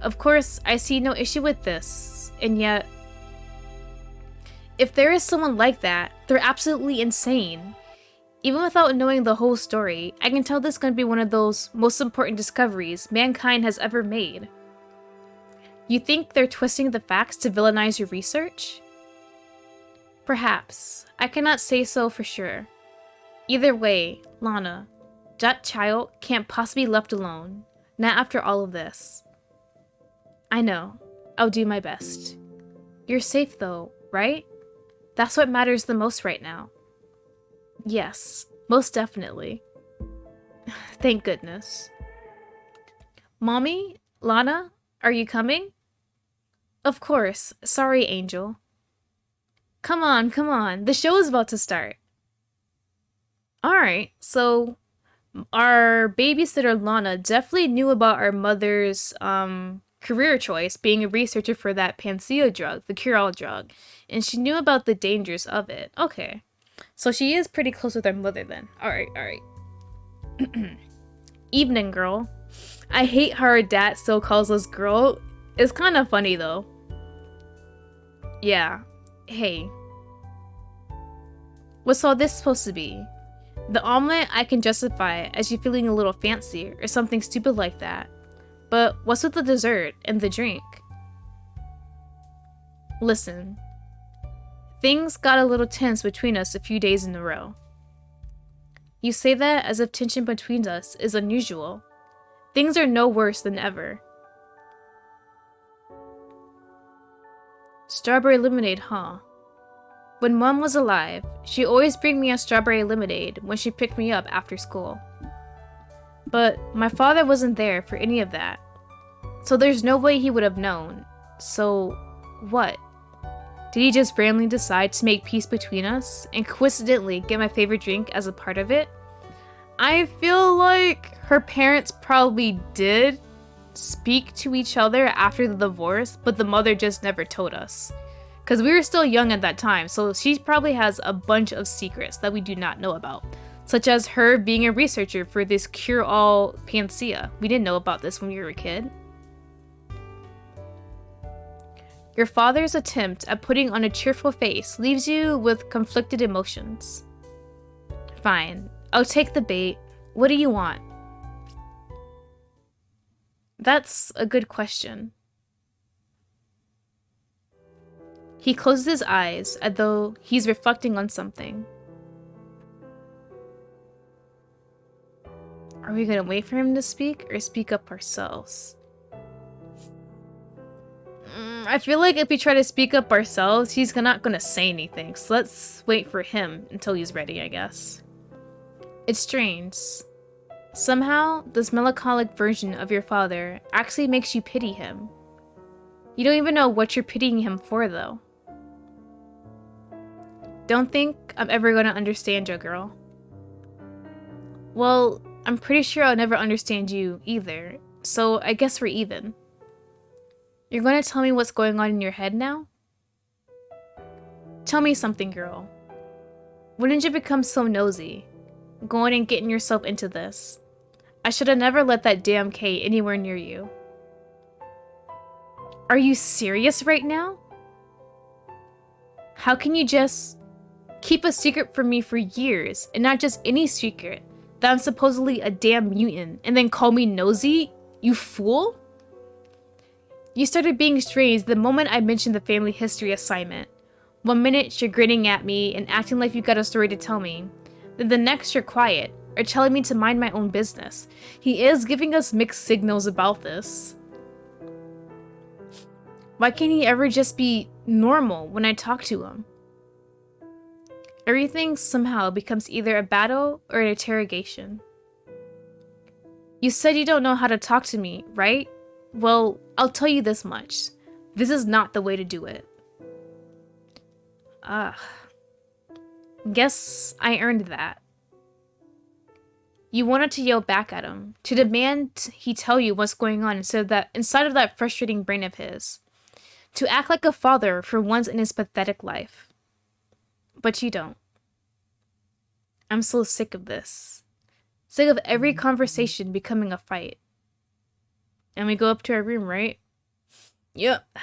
Of course, I see no issue with this, and yet, if there is someone like that, they're absolutely insane. Even without knowing the whole story, I can tell this is going to be one of those most important discoveries mankind has ever made. You think they're twisting the facts to villainize your research? Perhaps. I cannot say so for sure. Either way, Lana, that child can't possibly be left alone, not after all of this. I know. I'll do my best. You're safe though, right? That's what matters the most right now. Yes, most definitely. Thank goodness. Mommy? Lana? Are you coming? Of course. Sorry, Angel. Come on, come on. The show is about to start. Alright, so our babysitter Lana definitely knew about our mother's career choice, being a researcher for that Panacea drug, the cure-all drug. And she knew about the dangers of it. Okay. So she is pretty close with her mother then. Alright, alright. Evening, girl. I hate how her dad still calls us girl. It's kind of funny though. Yeah. Hey. What's all this supposed to be? The omelet I can justify as you feeling a little fancy or something stupid like that. But what's with the dessert and the drink? Listen. Things got a little tense between us a few days in a row. You say that as if tension between us is unusual. Things are no worse than ever. Strawberry lemonade, huh? When Mom was alive, she always bring me a strawberry lemonade when she picked me up after school. But my father wasn't there for any of that. So there's no way he would have known. So, what? Did he just randomly decide to make peace between us and coincidentally get my favorite drink as a part of it? I feel like her parents probably did speak to each other after the divorce, but the mother just never told us. Because we were still young at that time, so she probably has a bunch of secrets that we do not know about. Such as her being a researcher for this cure-all panacea. We didn't know about this when we were a kid. Your father's attempt at putting on a cheerful face leaves you with conflicted emotions. Fine, I'll take the bait. What do you want? That's a good question. He closes his eyes as though he's reflecting on something. Are we gonna wait for him to speak or speak up ourselves? I feel like if we try to speak up ourselves, he's not gonna say anything. So let's wait for him until he's ready, I guess. It's strange. Somehow, this melancholic version of your father actually makes you pity him. You don't even know what you're pitying him for, though. Don't think I'm ever gonna understand you, girl. Well, I'm pretty sure I'll never understand you either, so I guess we're even. You're gonna tell me what's going on in your head now? Tell me something, girl. When did you become so nosy? Going and getting yourself into this. I should have never let that damn K anywhere near you. Are you serious right now? How can you just keep a secret from me for years, and not just any secret, that I'm supposedly a damn mutant, and then call me nosy? You fool? You started being strange the moment I mentioned the family history assignment. One minute you're grinning at me and acting like you got a story to tell me. Then the next you're quiet, or telling me to mind my own business. He is giving us mixed signals about this. Why can't he ever just be normal when I talk to him? Everything somehow becomes either a battle or an interrogation. You said you don't know how to talk to me, right? Well, I'll tell you this much. This is not the way to do it. Guess I earned that. You wanted to yell back at him, to demand he tell you what's going on inside of that frustrating brain of his. To act like a father for once in his pathetic life. But you don't. I'm so sick of this. Sick of every conversation becoming a fight. And we go up to our room, right? Yep.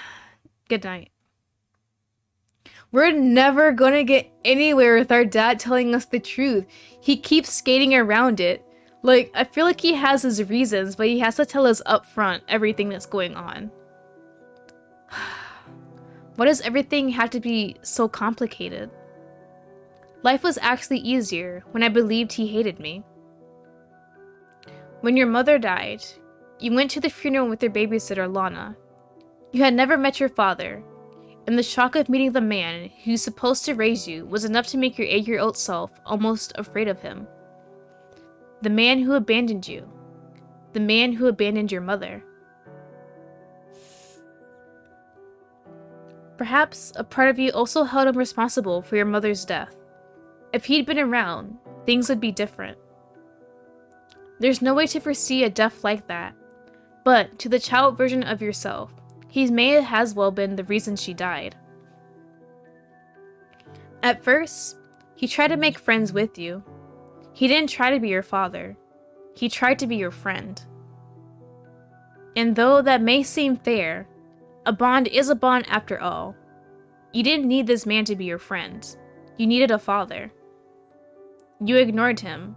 Good night. We're never gonna get anywhere with our dad telling us the truth. He keeps skating around it. Like, I feel like he has his reasons, but he has to tell us up front everything that's going on. Why does everything have to be so complicated? Life was actually easier when I believed he hated me. When your mother died, you went to the funeral with your babysitter, Lana. You had never met your father, and the shock of meeting the man who's supposed to raise you was enough to make your 8-year-old self almost afraid of him. The man who abandoned you. The man who abandoned your mother. Perhaps a part of you also held him responsible for your mother's death. If he'd been around, things would be different. There's no way to foresee a death like that, but to the child version of yourself, he may as well been the reason she died. At first, he tried to make friends with you. He didn't try to be your father. He tried to be your friend. And though that may seem fair, a bond is a bond after all. You didn't need this man to be your friend. You needed a father. You ignored him.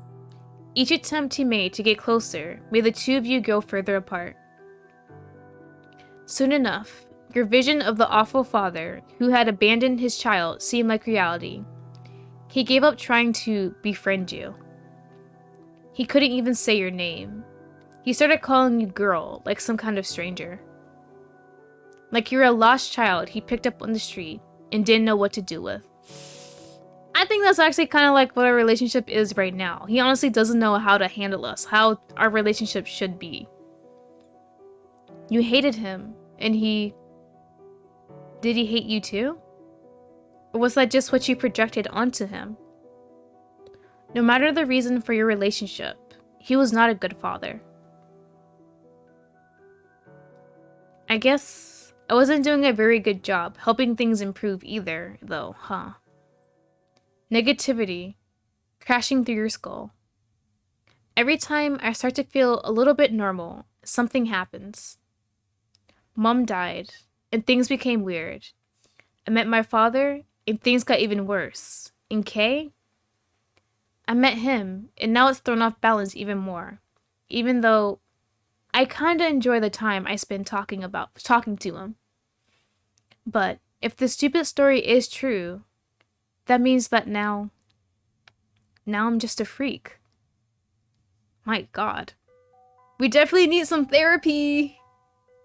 Each attempt he made to get closer made the two of you go further apart. Soon enough, your vision of the awful father who had abandoned his child seemed like reality. He gave up trying to befriend you. He couldn't even say your name. He started calling you girl like some kind of stranger. Like you're a lost child he picked up on the street and didn't know what to do with. I think that's actually kind of like what our relationship is right now. He honestly doesn't know how to handle us, how our relationship should be. You hated him, and did he hate you too? Or was that just what you projected onto him? No matter the reason for your relationship, he was not a good father. I guess I wasn't doing a very good job helping things improve either, though, huh? Negativity, crashing through your skull. Every time I start to feel a little bit normal, something happens. Mom died, and things became weird. I met my father, and things got even worse. And Kay? I met him, and now it's thrown off balance even more. Even though I kinda enjoy the time I spend talking to him. But if the stupid story is true, that means that now I'm just a freak. My God. We definitely need some therapy.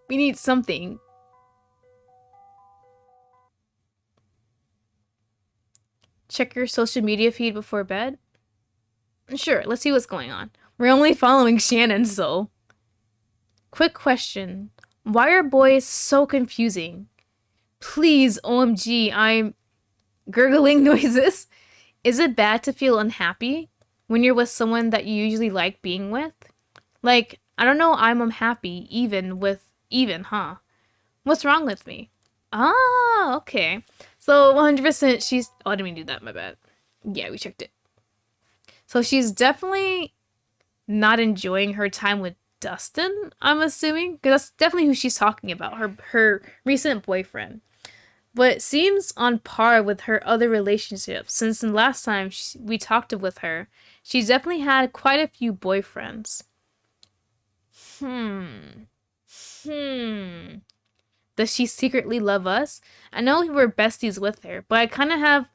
We need something. Check your social media feed before bed? Sure, let's see what's going on. We're only following Shannon, so. Quick question. Why are boys so confusing? Please, OMG, Gurgling noises. Is it bad to feel unhappy when you're with someone that you usually like being with? Like, I don't know, I'm unhappy even, huh? What's wrong with me? Ah, okay. So 100% she's. Oh, I didn't mean to do that, my bad. Yeah, we checked it. So she's definitely not enjoying her time with Dustin, I'm assuming. Because that's definitely who she's talking about, her recent boyfriend. But it seems on par with her other relationships, since the last time we talked with her, she's definitely had quite a few boyfriends. Hmm. Hmm. Does she secretly love us? I know we were besties with her, but I kind of have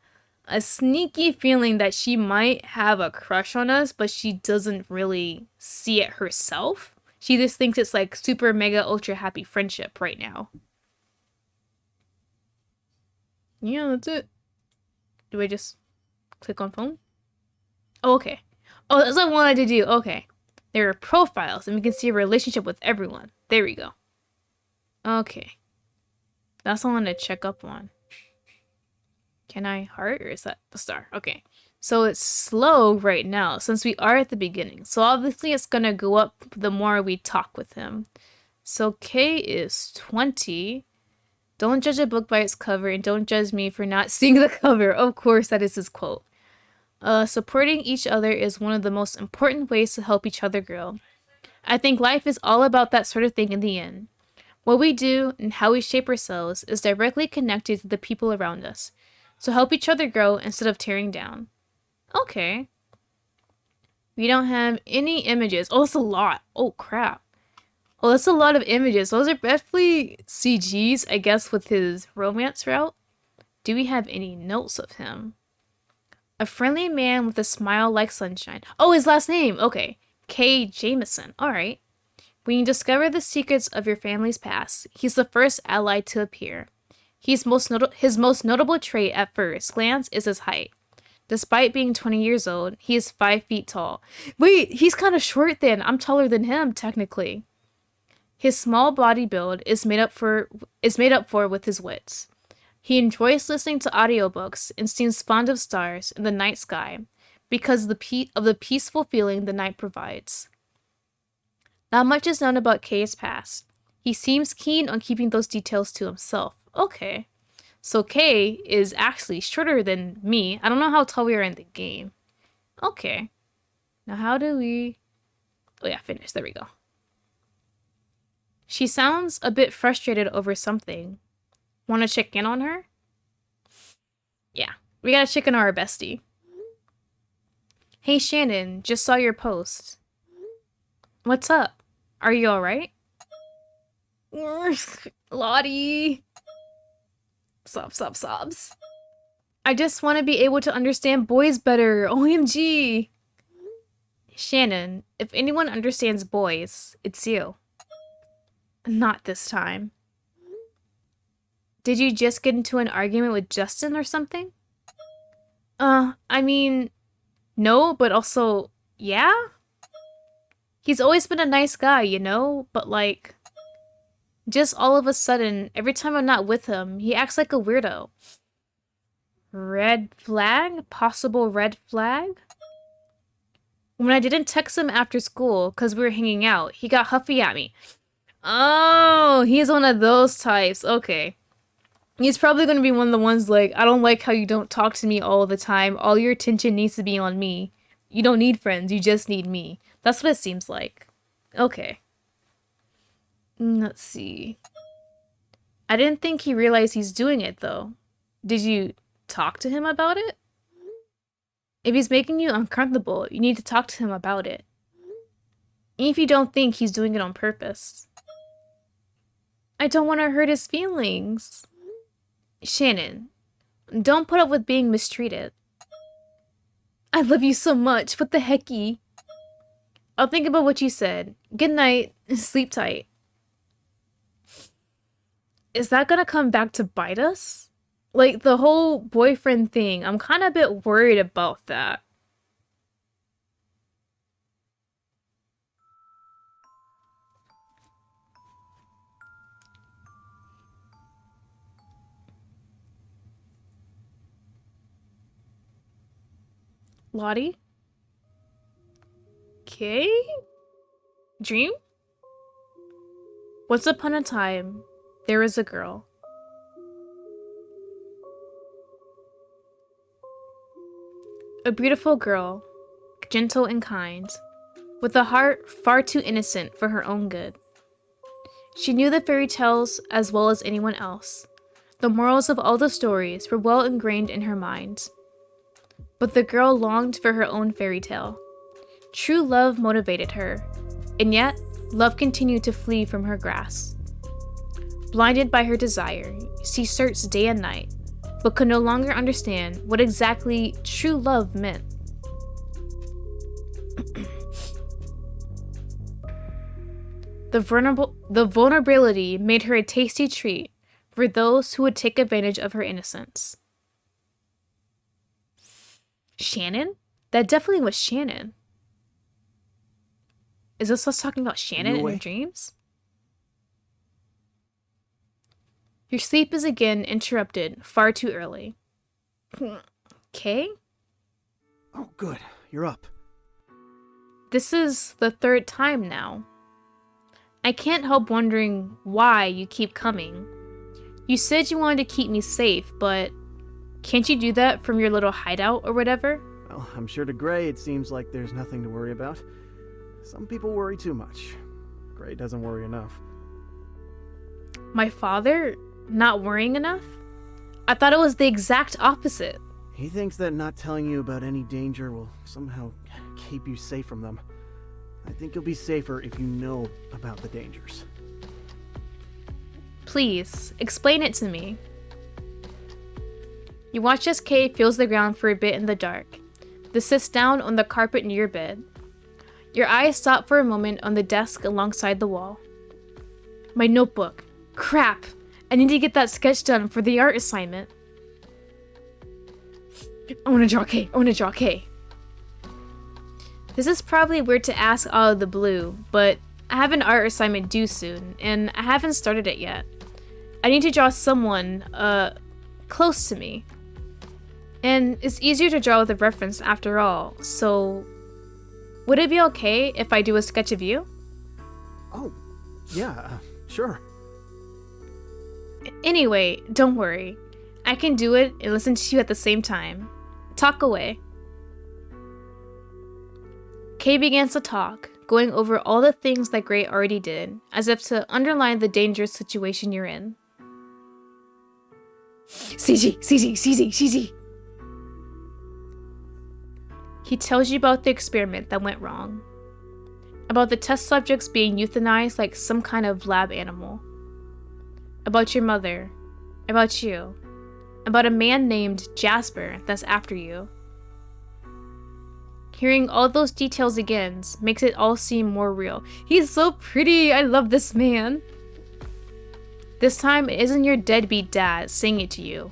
a sneaky feeling that she might have a crush on us, but she doesn't really see it herself. She just thinks it's like super mega ultra happy friendship right now. Yeah, that's it. Do I just click on phone? Oh, okay. Oh, that's what I wanted to do. Okay. There are profiles, and we can see a relationship with everyone. There we go. Okay. That's all I want to check up on. Can I heart, or is that the star? Okay. So it's slow right now since we are at the beginning. So obviously it's gonna go up the more we talk with him. So K is 20. Don't judge a book by its cover, and don't judge me for not seeing the cover. Of course, that is his quote. Supporting each other is one of the most important ways to help each other grow. I think life is all about that sort of thing in the end. What we do and how we shape ourselves is directly connected to the people around us. So help each other grow instead of tearing down. Okay. We don't have any images. Oh, that's a lot. Oh, crap. Oh, that's a lot of images. Those are definitely CGs, I guess, with his romance route. Do we have any notes of him? A friendly man with a smile like sunshine. Oh, his last name. Okay. K. Jameson. All right. When you discover the secrets of your family's past, he's the first ally to appear. His most notable trait at first glance is his height. Despite being 20 years old, he is 5 feet tall. Wait, he's kind of short then. I'm taller than him, technically. His small body build is made up for with his wits. He enjoys listening to audiobooks and seems fond of stars in the night sky because of the peaceful feeling the night provides. Not much is known about Kay's past. He seems keen on keeping those details to himself. Okay. So Kay is actually shorter than me. I don't know how tall we are in the game. Okay. Now how do we... Oh yeah, finish. There we go. She sounds a bit frustrated over something. Want to check in on her? Yeah. We gotta check in on our bestie. Hey Shannon, just saw your post. What's up? Are you alright? Lottie. Sobs. I just want to be able to understand boys better. OMG. Shannon, if anyone understands boys, it's you. Not this time. Did you just get into an argument with Justin or something? I mean, no, but also, yeah? He's always been a nice guy, you know? But like, just all of a sudden, every time I'm not with him, he acts like a weirdo. Red flag? Possible red flag? When I didn't text him after school because we were hanging out, he got huffy at me. Oh, he's one of those types. Okay. He's probably going to be one of the ones like, I don't like how you don't talk to me all the time. All your attention needs to be on me. You don't need friends, you just need me. That's what it seems like. Okay. Let's see. I didn't think he realized he's doing it though. Did you talk to him about it? If he's making you uncomfortable, you need to talk to him about it. Even if you don't think he's doing it on purpose. I don't want to hurt his feelings. Shannon, don't put up with being mistreated. I love you so much. What the hecky? I'll think about what you said. Good night. Sleep tight. Is that gonna come back to bite us? Like, the whole boyfriend thing, I'm kind of a bit worried about that. Lottie? Okay? Dream? Once upon a time, there was a girl. A beautiful girl, gentle and kind, with a heart far too innocent for her own good. She knew the fairy tales as well as anyone else. The morals of all the stories were well ingrained in her mind. But the girl longed for her own fairy tale. True love motivated her, and yet love continued to flee from her grasp. Blinded by her desire, she searched day and night, but could no longer understand what exactly true love meant. The vulnerability made her a tasty treat for those who would take advantage of her innocence. Shannon? That definitely was Shannon. Is this us talking about Shannon in your dreams? Your sleep is again interrupted far too early. Okay? Oh, good. You're up. This is the third time now. I can't help wondering why you keep coming. You said you wanted to keep me safe, but can't you do that from your little hideout or whatever? Well, I'm sure to Gray it seems like there's nothing to worry about. Some people worry too much. Gray doesn't worry enough. My father? Not worrying enough? I thought it was the exact opposite. He thinks that not telling you about any danger will somehow keep you safe from them. I think you'll be safer if you know about the dangers. Please, explain it to me. You watch as Kay feels the ground for a bit in the dark, then sits down on the carpet near your bed. Your eyes stop for a moment on the desk alongside the wall. My notebook. Crap! I need to get that sketch done for the art assignment. I want to draw Kay. I want to draw Kay. This is probably weird to ask out of the blue, but I have an art assignment due soon, and I haven't started it yet. I need to draw someone, close to me. And it's easier to draw with a reference after all, so would it be okay if I do a sketch of you? Oh, yeah, sure. Anyway, don't worry. I can do it and listen to you at the same time. Talk away. Kay begins to talk, going over all the things that Gray already did, as if to underline the dangerous situation you're in. CZ. He tells you about the experiment that went wrong. About the test subjects being euthanized like some kind of lab animal. About your mother. About you. About a man named Jasper that's after you. Hearing all those details again makes it all seem more real. He's so pretty! I love this man! This time, it isn't your deadbeat dad saying it to you.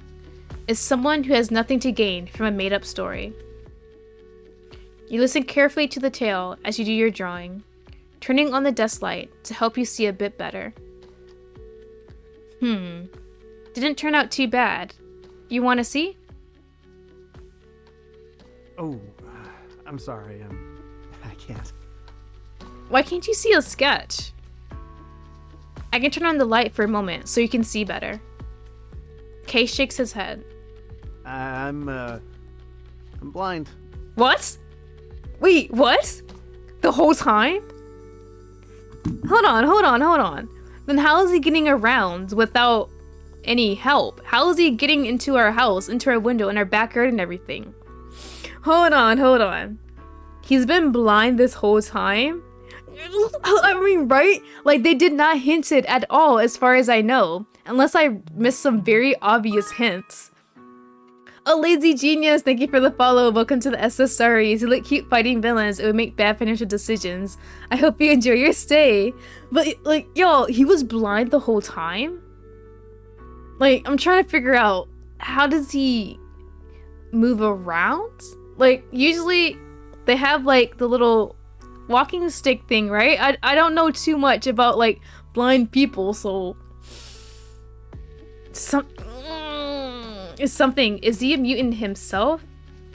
It's someone who has nothing to gain from a made-up story. You listen carefully to the tale as you do your drawing, turning on the desk light to help you see a bit better. Didn't turn out too bad. You want to see? Oh, I'm sorry. I can't. Why can't you see a sketch? I can turn on the light for a moment so you can see better. Kay shakes his head. I'm blind. What? Wait, what? The whole time? Hold on. Then how is he getting around without any help? How is he getting into our house, into our window, in our backyard and everything? Hold on. He's been blind this whole time? I mean, right? Like, they did not hint it at all as far as I know. Unless I missed some very obvious hints. A lazy genius, thank you for the follow. Welcome to the SS Stories. You look cute fighting villains. It would make bad financial decisions. I hope you enjoy your stay. But, like, y'all, he was blind the whole time? Like, I'm trying to figure out, how does he move around? Like, usually they have, like, the little walking stick thing, right? I don't know too much about, like, blind people, so... Is he a mutant himself?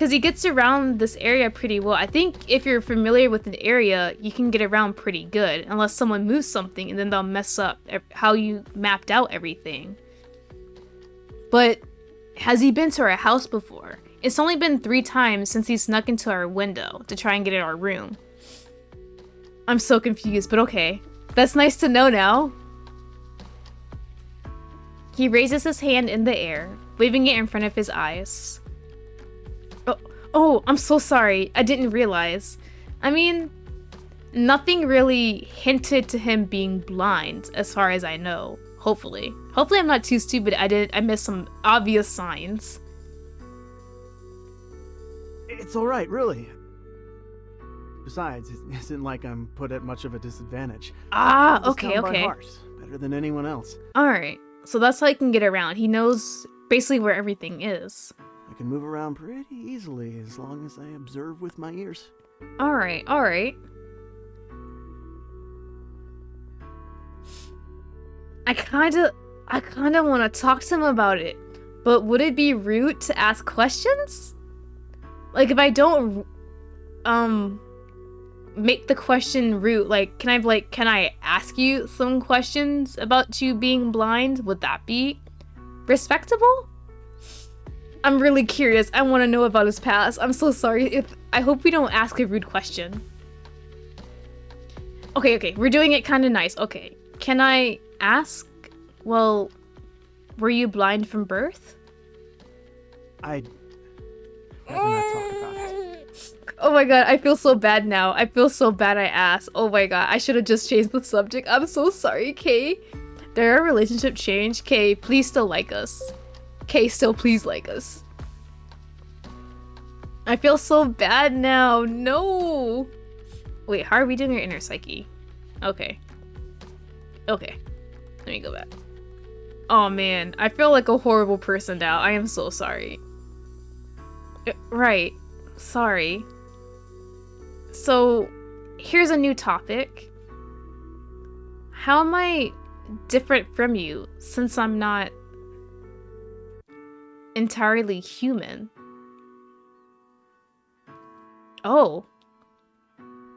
Because he gets around this area pretty well. I think if you're familiar with an area, you can get around pretty good. Unless someone moves something and then they'll mess up how you mapped out everything. But has he been to our house before? It's only been 3 times since he snuck into our window to try and get in our room. I'm so confused, but okay. That's nice to know now. He raises his hand in the air, waving it in front of his eyes. Oh, I'm so sorry. I didn't realize. I mean, nothing really hinted to him being blind, as far as I know. Hopefully. Hopefully I'm not too stupid. I missed some obvious signs. It's alright, really. Besides, it isn't like I'm put at much of a disadvantage. Ah, Just okay, count by okay. heart, better than anyone else. Alright, so that's how he can get around. He knows basically where everything is. I can move around pretty easily as long as I observe with my ears. Alright, alright. I kinda want to talk to him about it, but would it be rude to ask questions? Like, if I don't, make the question rude, like, can I ask you some questions about you being blind? Would that be respectable? I'm really curious. I want to know about his past. I'm so sorry. I hope we don't ask a rude question. Okay, we're doing it kind of nice. Okay, can I ask? Well, were you blind from birth? I'd rather not talk about it. Oh my god, I feel so bad now. I feel so bad I asked. Oh my god, I should have just changed the subject. I'm so sorry, Kay. Did our relationship change? Kay, please still like us. Kay, still please like us. I feel so bad now. No. Wait, how are we doing our inner psyche? Okay. Okay. Let me go back. Oh man, I feel like a horrible person now. I am so sorry. Right. Sorry. So, here's a new topic. How am I different from you since I'm not entirely human? Oh.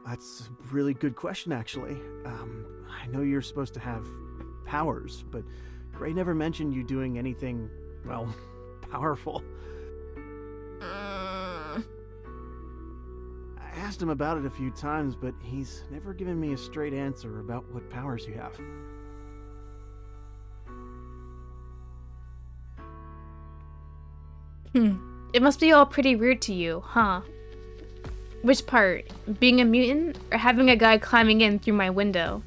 That's a really good question, actually. I know you're supposed to have powers, but Gray never mentioned you doing anything, well, powerful. I asked him about it a few times, but he's never given me a straight answer about what powers you have. It must be all pretty weird to you, huh? Which part? Being a mutant or having a guy climbing in through my window?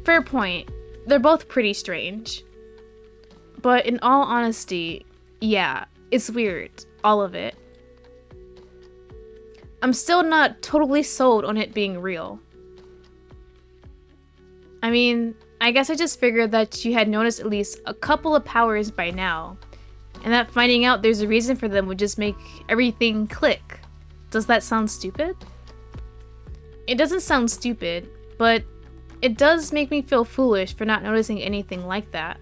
Fair point. They're both pretty strange. But in all honesty, yeah, it's weird. All of it. I'm still not totally sold on it being real. I mean, I guess I just figured that you had noticed at least a couple of powers by now, and that finding out there's a reason for them would just make everything click. Does that sound stupid? It doesn't sound stupid, but it does make me feel foolish for not noticing anything like that.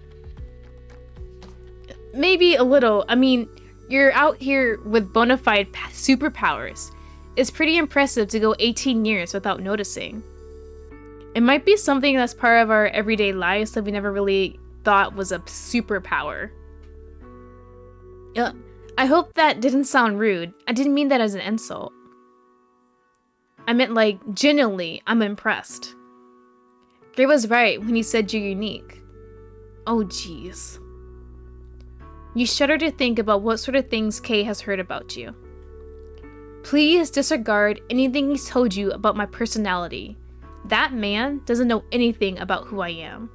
Maybe a little. I mean, you're out here with bona fide superpowers. It's pretty impressive to go 18 years without noticing. It might be something that's part of our everyday lives that we never really thought was a superpower. I hope that didn't sound rude. I didn't mean that as an insult. I meant like, genuinely, I'm impressed. Gray was right when he said you're unique. Oh jeez. You shudder to think about what sort of things Kay has heard about you. Please disregard anything he's told you about my personality. That man doesn't know anything about who I am.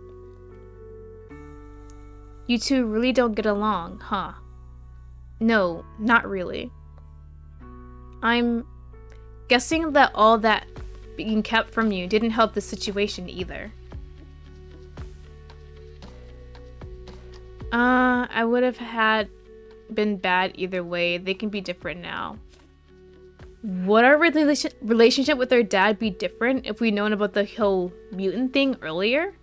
You two really don't get along, huh? No, not really. I'm guessing that all that being kept from you didn't help the situation either. I would have been bad either way. They can be different now. Would our relationship with our dad be different if we'd known about the whole mutant thing earlier?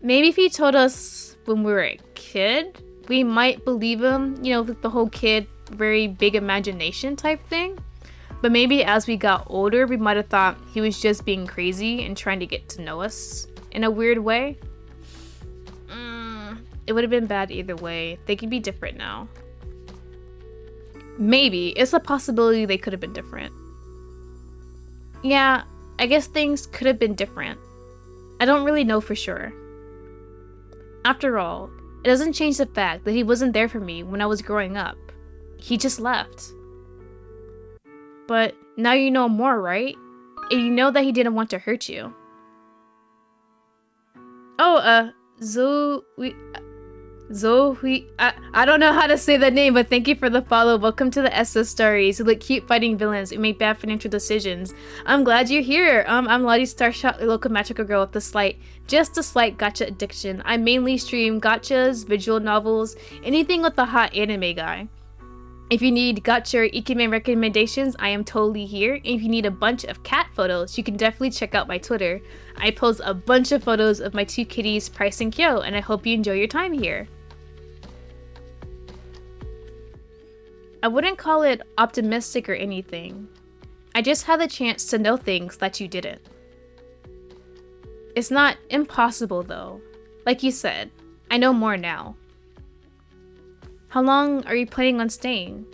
Maybe if he told us when we were a kid, we might believe him, you know, the whole kid very big imagination type thing. But maybe as we got older, we might have thought he was just being crazy and trying to get to know us in a weird way. It would have been bad either way. They could be different now. Maybe. It's a possibility they could have been different. Yeah, I guess things could have been different. I don't really know for sure. After all, it doesn't change the fact that he wasn't there for me when I was growing up. He just left. But now you know more, right? And you know that he didn't want to hurt you. Oh, Zoe, I don't know how to say the name, but thank you for the follow. Welcome to the SS Stories, who look cute fighting villains who make bad financial decisions. I'm glad you're here. I'm Lottie Starshot, the local magical girl with just a slight gacha addiction. I mainly stream gachas, visual novels, anything with a hot anime guy. If you need gacha or ikemen recommendations, I am totally here. And if you need a bunch of cat photos, you can definitely check out my Twitter. I post a bunch of photos of my two kitties, Price and Kyo, and I hope you enjoy your time here. I wouldn't call it optimistic or anything. I just had the chance to know things that you didn't. It's not impossible though. Like you said, I know more now. How long are you planning on staying?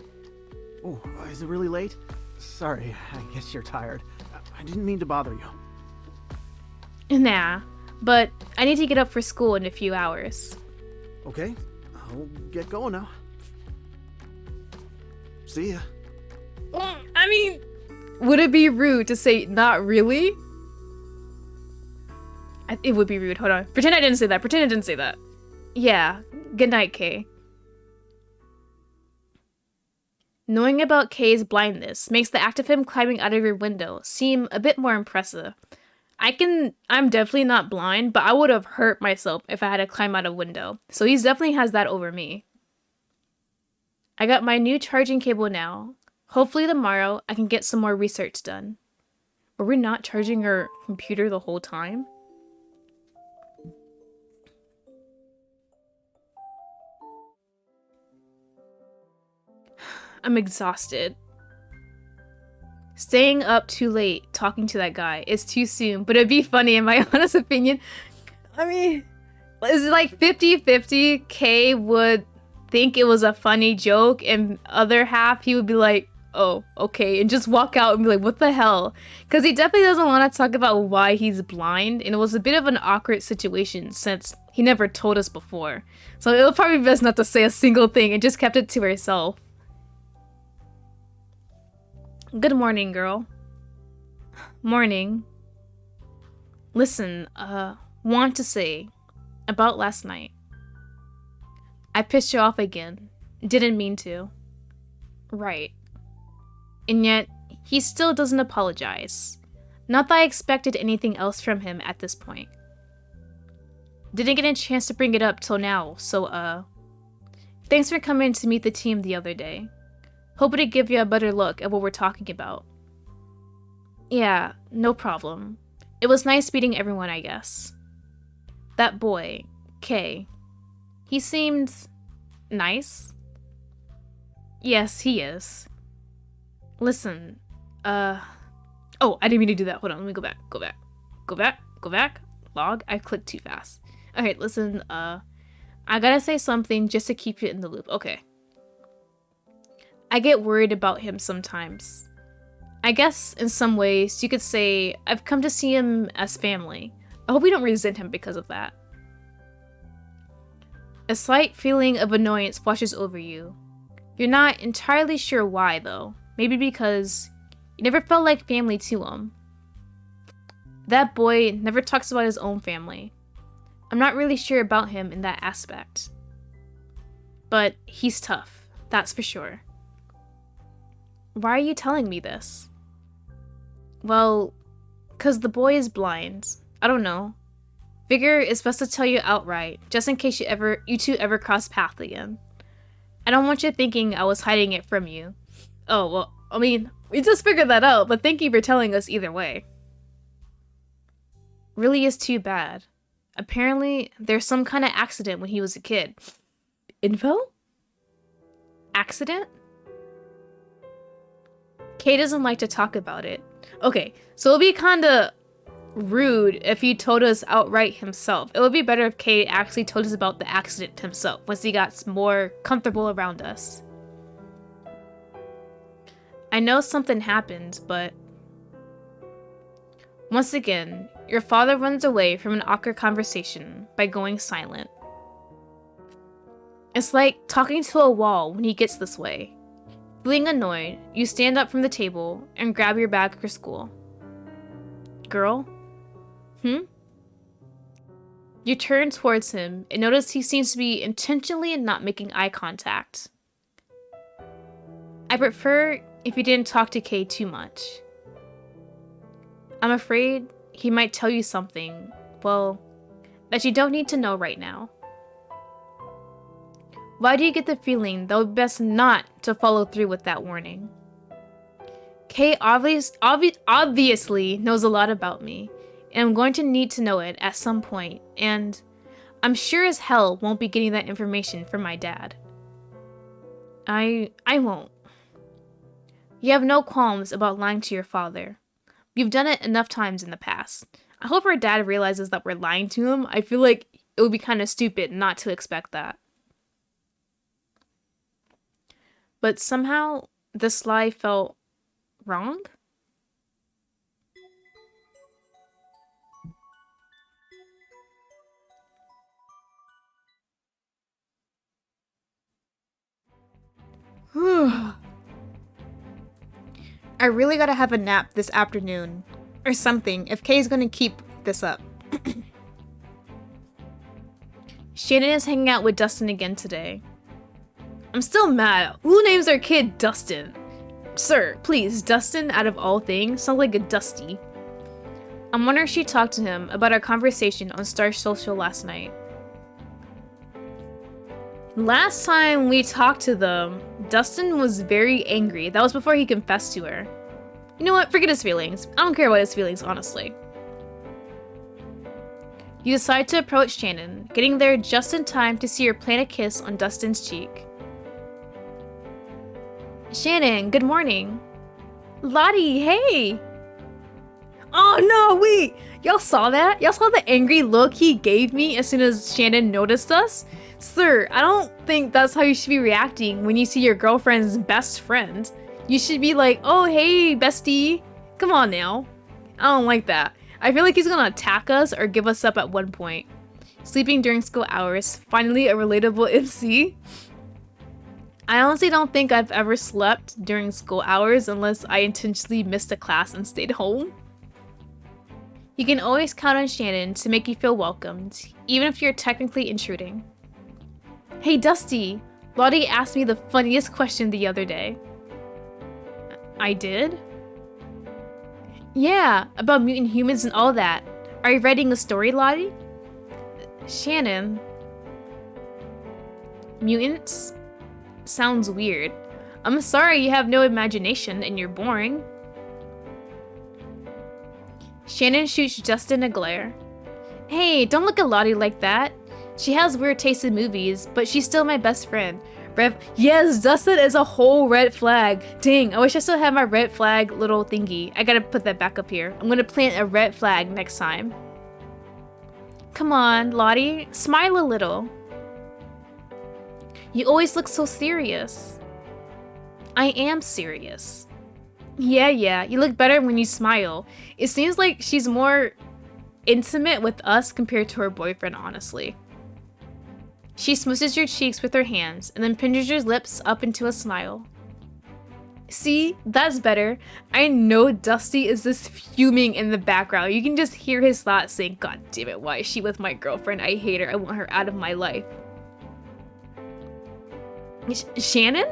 Oh, is it really late? Sorry, I guess you're tired. I didn't mean to bother you. Nah, but I need to get up for school in a few hours. Okay, I'll get going now. See ya. I mean, would it be rude to say not really? It would be rude. Hold on. Pretend I didn't say that. Yeah. Good night, Kay. Knowing about Kay's blindness makes the act of him climbing out of your window seem a bit more impressive. I'm definitely not blind, but I would have hurt myself if I had to climb out a window. So he definitely has that over me. I got my new charging cable now. Hopefully tomorrow I can get some more research done. Were we not charging our computer the whole time? I'm exhausted. Staying up too late talking to that guy is too soon, but it'd be funny in my honest opinion. I mean, it's like 50-50. Kay would think it was a funny joke, and other half he would be like, oh, okay, and just walk out and be like, what the hell? Because he definitely doesn't want to talk about why he's blind, and it was a bit of an awkward situation since he never told us before. So it would probably be best not to say a single thing and just kept it to herself. Good morning, girl. Morning. Listen, want to say about last night. I pissed you off again. Didn't mean to. Right. And yet, he still doesn't apologize. Not that I expected anything else from him at this point. Didn't get a chance to bring it up till now, so, thanks for coming to meet the team the other day. Hoping to give you a better look at what we're talking about. Yeah, no problem. It was nice meeting everyone, I guess. That boy, Kay. He seemed nice. Yes, he is. Listen, oh, I didn't mean to do that. Hold on, let me go back. Log, I clicked too fast. Okay, listen, I gotta say something just to keep you in the loop. Okay. I get worried about him sometimes. I guess in some ways you could say I've come to see him as family. I hope we don't resent him because of that. A slight feeling of annoyance washes over you. You're not entirely sure why though. Maybe because you never felt like family to him. That boy never talks about his own family. I'm not really sure about him in that aspect. But he's tough, that's for sure. Why are you telling me this? Well, 'cause the boy is blind. I don't know. Figure it's best to tell you outright, just in case you two ever cross paths again. I don't want you thinking I was hiding it from you. Oh, well, I mean, we just figured that out, but thank you for telling us either way. Really is too bad. Apparently, there's some kind of accident when he was a kid. Info? Accident? Kay doesn't like to talk about it. Okay, so it'll be kinda rude if he told us outright himself. It would be better if Kay actually told us about the accident himself once he got more comfortable around us. I know something happened, but... Once again, your father runs away from an awkward conversation by going silent. It's like talking to a wall when he gets this way. Feeling annoyed, you stand up from the table and grab your bag for school. Girl? You turn towards him and notice he seems to be intentionally not making eye contact. I prefer if you didn't talk to Kay too much. I'm afraid he might tell you something, well, that you don't need to know right now. Why do you get the feeling that it would be best not to follow through with that warning? Kay obviously knows a lot about me, and I'm going to need to know it at some point, and I'm sure as hell won't be getting that information from my dad. I won't. You have no qualms about lying to your father. You've done it enough times in the past. I hope our dad realizes that we're lying to him. I feel like it would be kind of stupid not to expect that. But somehow, this lie felt wrong? I really gotta have a nap this afternoon. Or something, if Kay's gonna keep this up. Shannon is hanging out with Dustin again today. I'm still mad. Who names their kid Dustin? Sir, please, Dustin out of all things sounds like a Dusty. I'm wondering if she talked to him about our conversation on Star Social last night. Last time we talked to them, Dustin was very angry. That was before he confessed to her. You know what? Forget his feelings. I don't care about his feelings, honestly. You decide to approach Shannon, getting there just in time to see her plant a kiss on Dustin's cheek. Shannon, good morning. Lottie, hey! Oh no, wait! Y'all saw that? Y'all saw the angry look he gave me as soon as Shannon noticed us? Sir, I don't think that's how you should be reacting when you see your girlfriend's best friend. You should be like, oh hey, bestie. Come on now. I don't like that. I feel like he's gonna attack us or give us up at one point. Sleeping during school hours. Finally a relatable MC. I honestly don't think I've ever slept during school hours unless I intentionally missed a class and stayed home. You can always count on Shannon to make you feel welcomed, even if you're technically intruding. Hey Dusty, Lottie asked me the funniest question the other day. I did? Yeah, about mutant humans and all that. Are you writing a story, Lottie? Shannon. Mutants? Sounds weird. I'm sorry you have no imagination and you're boring. Shannon shoots Justin a glare. Hey, don't look at Lottie like that. She has weird taste in movies, but she's still my best friend. Yes, Dustin is a whole red flag. Dang, I wish I still had my red flag little thingy. I gotta put that back up here. I'm gonna plant a red flag next time. Come on, Lottie, smile a little. You always look so serious. I am serious. Yeah, you look better when you smile. It seems like she's more intimate with us compared to her boyfriend, honestly. She smoothes your cheeks with her hands and then pinches your lips up into a smile. See, that's better. I know Dusty is just fuming in the background. You can just hear his thoughts saying, God damn it, why is she with my girlfriend? I hate her. I want her out of my life. Shannon?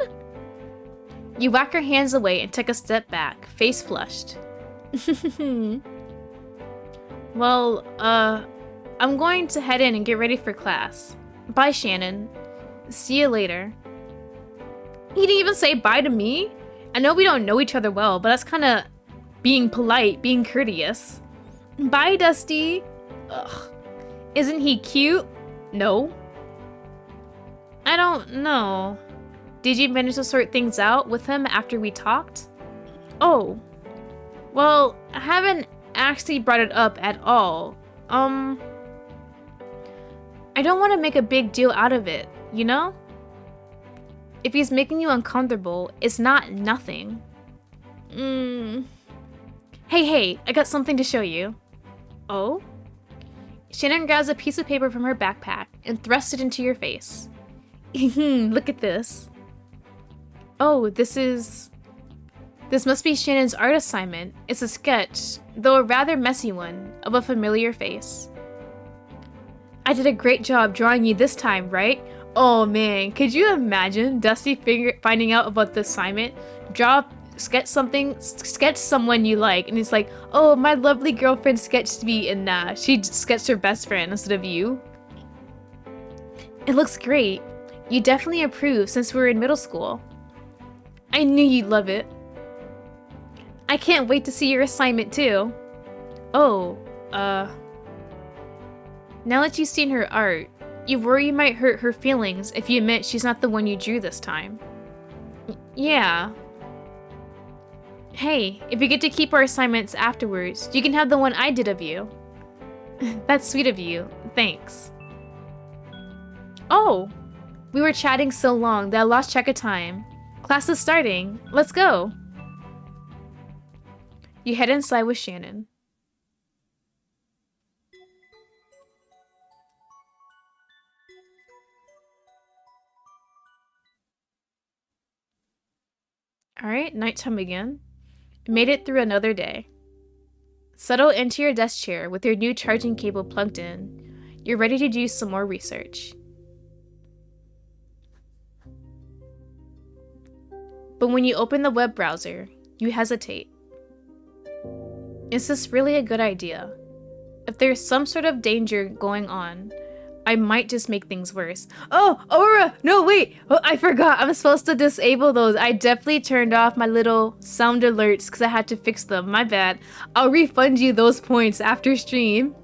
You whack her hands away and take a step back, face flushed. Well, I'm going to head in and get ready for class. Bye, Shannon. See you later. He didn't even say bye to me. I know we don't know each other well, but that's kind of being polite, being courteous. Bye, Dusty. Ugh. Isn't he cute? No. I don't know. Did you manage to sort things out with him after we talked? Oh, well, I haven't actually brought it up at all. I don't want to make a big deal out of it, you know? If he's making you uncomfortable, it's not nothing. Hey, I got something to show you. Oh? Shannon grabs a piece of paper from her backpack and thrusts it into your face. Look at this. Oh, this must be Shannon's art assignment. It's a sketch, though a rather messy one, of a familiar face. I did a great job drawing you this time, right? Oh man, could you imagine Dusty finding out about the assignment? Sketch someone you like, and it's like, oh, my lovely girlfriend sketched me, and she sketched her best friend instead of you. It looks great. You definitely approve since we were in middle school. I knew you'd love it. I can't wait to see your assignment too. Oh, now that you've seen her art, you worry you might hurt her feelings if you admit she's not the one you drew this time. Yeah. Hey, if we get to keep our assignments afterwards, you can have the one I did of you. That's sweet of you. Thanks. Oh! We were chatting so long that I lost track of time. Class is starting. Let's go! You head inside with Shannon. Alright, nighttime again. Made it through another day. Settle into your desk chair with your new charging cable plugged in. You're ready to do some more research. But when you open the web browser, you hesitate. Is this really a good idea? If there's some sort of danger going on, I might just make things worse. Oh, Aura! No, wait! Oh, I forgot. I'm supposed to disable those. I definitely turned off my little sound alerts because I had to fix them. My bad. I'll refund you those points after stream.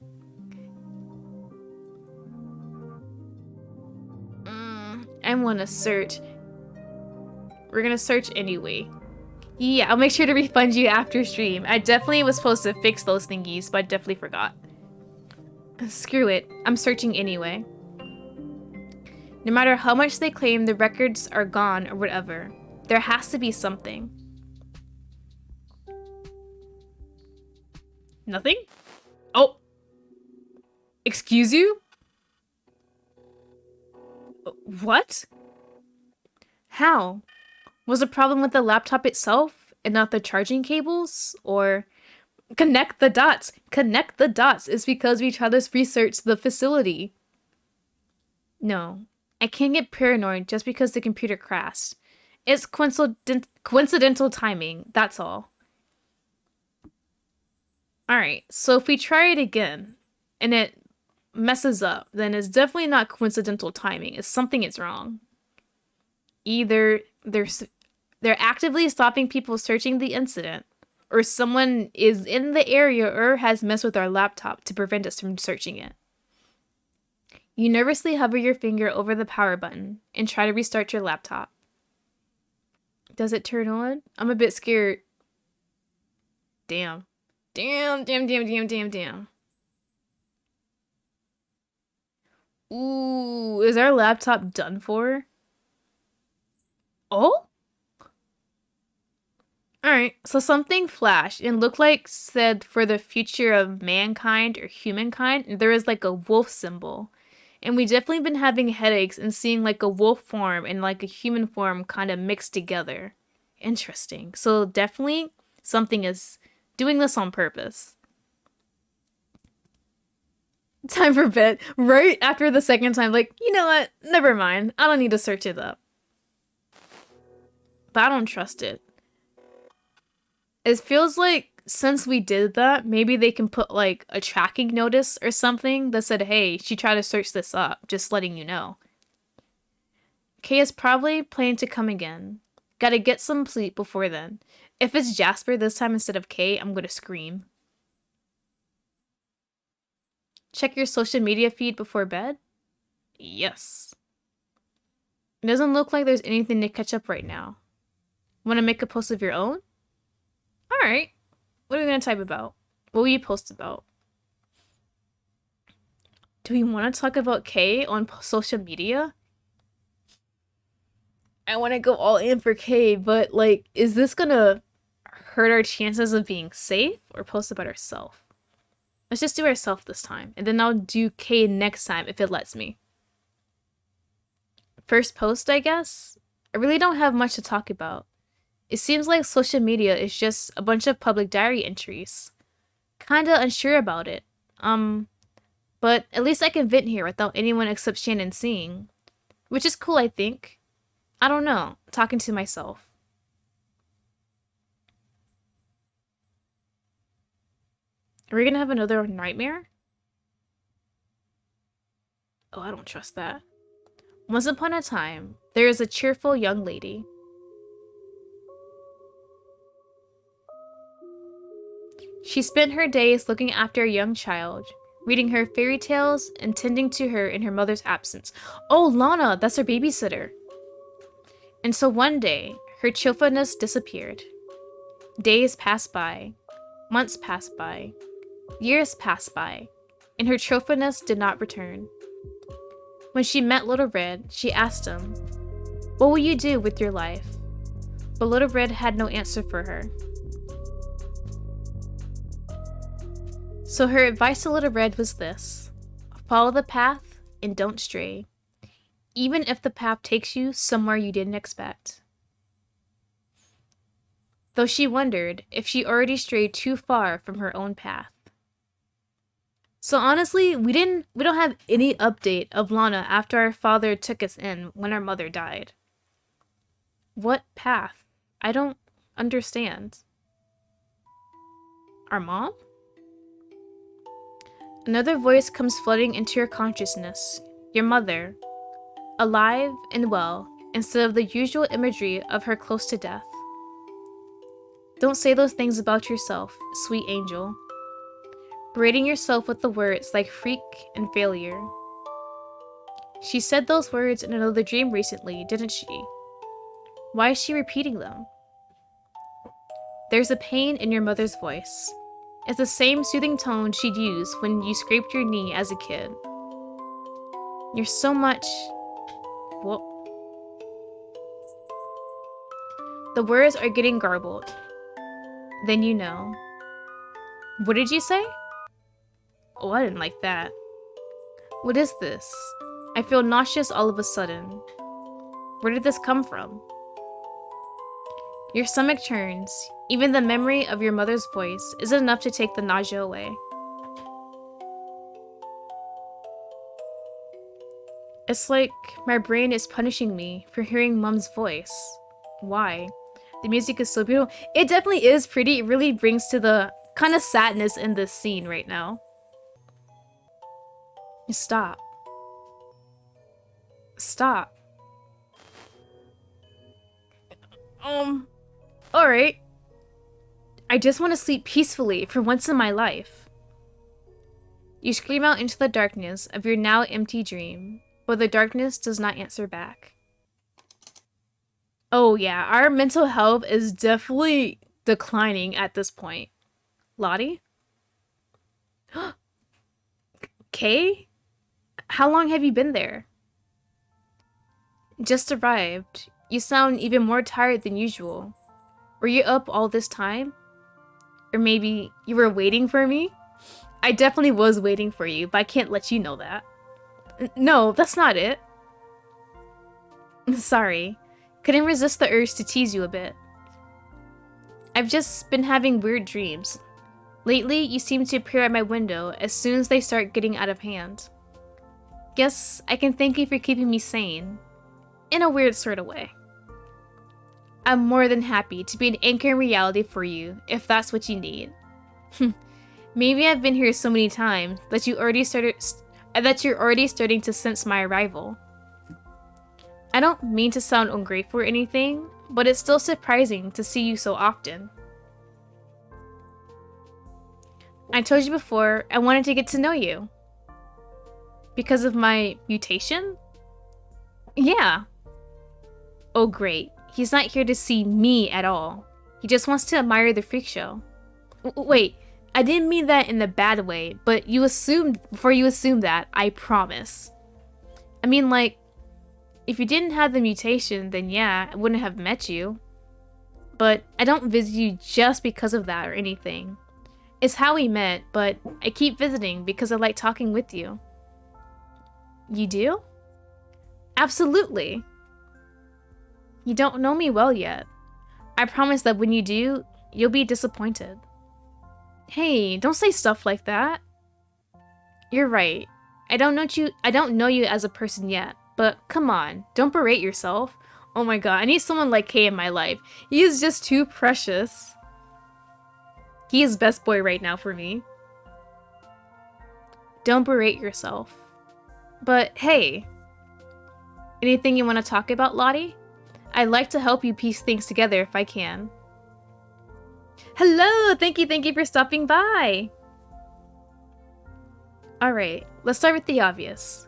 I want to search. We're gonna search anyway. Yeah, I'll make sure to refund you after stream. I definitely was supposed to fix those thingies, but I definitely forgot. Screw it, I'm searching anyway. No matter how much they claim the records are gone or whatever, there has to be something. Nothing? Oh! Excuse you? What? How? Was the problem with the laptop itself and not the charging cables? Or connect the dots. Connect the dots is because we tried to research the facility. No, I can't get paranoid just because the computer crashed. It's coincidental timing, that's all. Alright, so if we try it again and it messes up, then it's definitely not coincidental timing. It's something is wrong. Either they're actively stopping people searching the incident, or someone is in the area or has messed with our laptop to prevent us from searching it. You nervously hover your finger over the power button and try to restart your laptop. Does it turn on? I'm a bit scared. Damn. Damn. Ooh, is our laptop done for? Oh? Alright, so something flashed and looked like said for the future of mankind or humankind, and there is like a wolf symbol. And we definitely been having headaches and seeing like a wolf form and like a human form kind of mixed together. Interesting. So definitely something is doing this on purpose. Time for bed. Right after the second time, like, you know what? Never mind. I don't need to search it up. But I don't trust it. It feels like since we did that, maybe they can put like a tracking notice or something that said, hey, she tried to search this up, just letting you know. Kay is probably planning to come again. Gotta get some sleep before then. If it's Jasper this time instead of Kay, I'm gonna scream. Check your social media feed before bed? Yes. It doesn't look like there's anything to catch up right now. Want to make a post of your own? Alright. What are we gonna type about? What will you post about? Do we want to talk about Kay on social media? I want to go all in for Kay, but like, is this gonna hurt our chances of being safe or post about ourselves? Let's just do ourselves this time, and then I'll do Kay next time if it lets me. First post, I guess? I really don't have much to talk about. It seems like social media is just a bunch of public diary entries. Kinda unsure about it. But at least I can vent here without anyone except Shannon seeing. Which is cool, I think. I don't know, talking to myself. Are we gonna have another nightmare? Oh, I don't trust that. Once upon a time, there is a cheerful young lady. She spent her days looking after a young child, reading her fairy tales and tending to her in her mother's absence. Oh, Lana, that's her babysitter. And so one day, her cheerfulness disappeared. Days passed by, months passed by, years passed by, and her cheerfulness did not return. When she met Little Red, she asked him, "What will you do with your life?" But Little Red had no answer for her. So her advice to Little Red was this: follow the path and don't stray, even if the path takes you somewhere you didn't expect. Though she wondered if she already strayed too far from her own path. So honestly, we don't have any update of Lana after our father took us in when our mother died. What path? I don't understand. Our mom? Another voice comes flooding into your consciousness. Your mother. Alive and well, instead of the usual imagery of her close to death. Don't say those things about yourself, sweet angel. Berating yourself with the words like freak and failure. She said those words in another dream recently, didn't she? Why is she repeating them? There's a pain in your mother's voice. It's the same soothing tone she'd use when you scraped your knee as a kid. You're so much... Whoa. The words are getting garbled. Then you know. What did you say? Oh, I didn't like that. What is this? I feel nauseous all of a sudden. Where did this come from? Your stomach churns. Even the memory of your mother's voice isn't enough to take the nausea away. It's like my brain is punishing me for hearing Mom's voice. Why? The music is so beautiful. It definitely is pretty. It really brings to the kind of sadness in this scene right now. Stop. Stop. Alright. I just want to sleep peacefully for once in my life. You scream out into the darkness of your now empty dream, but the darkness does not answer back. Oh yeah, our mental health is definitely declining at this point. Lottie? Kay? How long have you been there? Just arrived. You sound even more tired than usual. Were you up all this time? Or maybe you were waiting for me? I definitely was waiting for you, but I can't let you know that. No, that's not it. Sorry. Couldn't resist the urge to tease you a bit. I've just been having weird dreams. Lately, you seem to appear at my window as soon as they start getting out of hand. Guess I can thank you for keeping me sane. In a weird sort of way. I'm more than happy to be an anchor in reality for you, if that's what you need. Maybe I've been here so many times that you're already starting to sense my arrival. I don't mean to sound ungrateful or anything, but it's still surprising to see you so often. I told you before, I wanted to get to know you. Because of my mutation? Yeah. Oh great, he's not here to see me at all. He just wants to admire the freak show. Wait, I didn't mean that in a bad way, but before you assumed that, I promise. I mean, like, if you didn't have the mutation, then yeah, I wouldn't have met you. But I don't visit you just because of that or anything. It's how we met, but I keep visiting because I like talking with you. You do? Absolutely. You don't know me well yet. I promise that when you do, you'll be disappointed. Hey, don't say stuff like that. You're right. I don't know you as a person yet, but come on, don't berate yourself. Oh my god, I need someone like Kay in my life. He is just too precious. He is best boy right now for me. Don't berate yourself. But hey, anything you want to talk about, Lottie? I'd like to help you piece things together if I can. Hello! Thank you for stopping by! Alright, let's start with the obvious.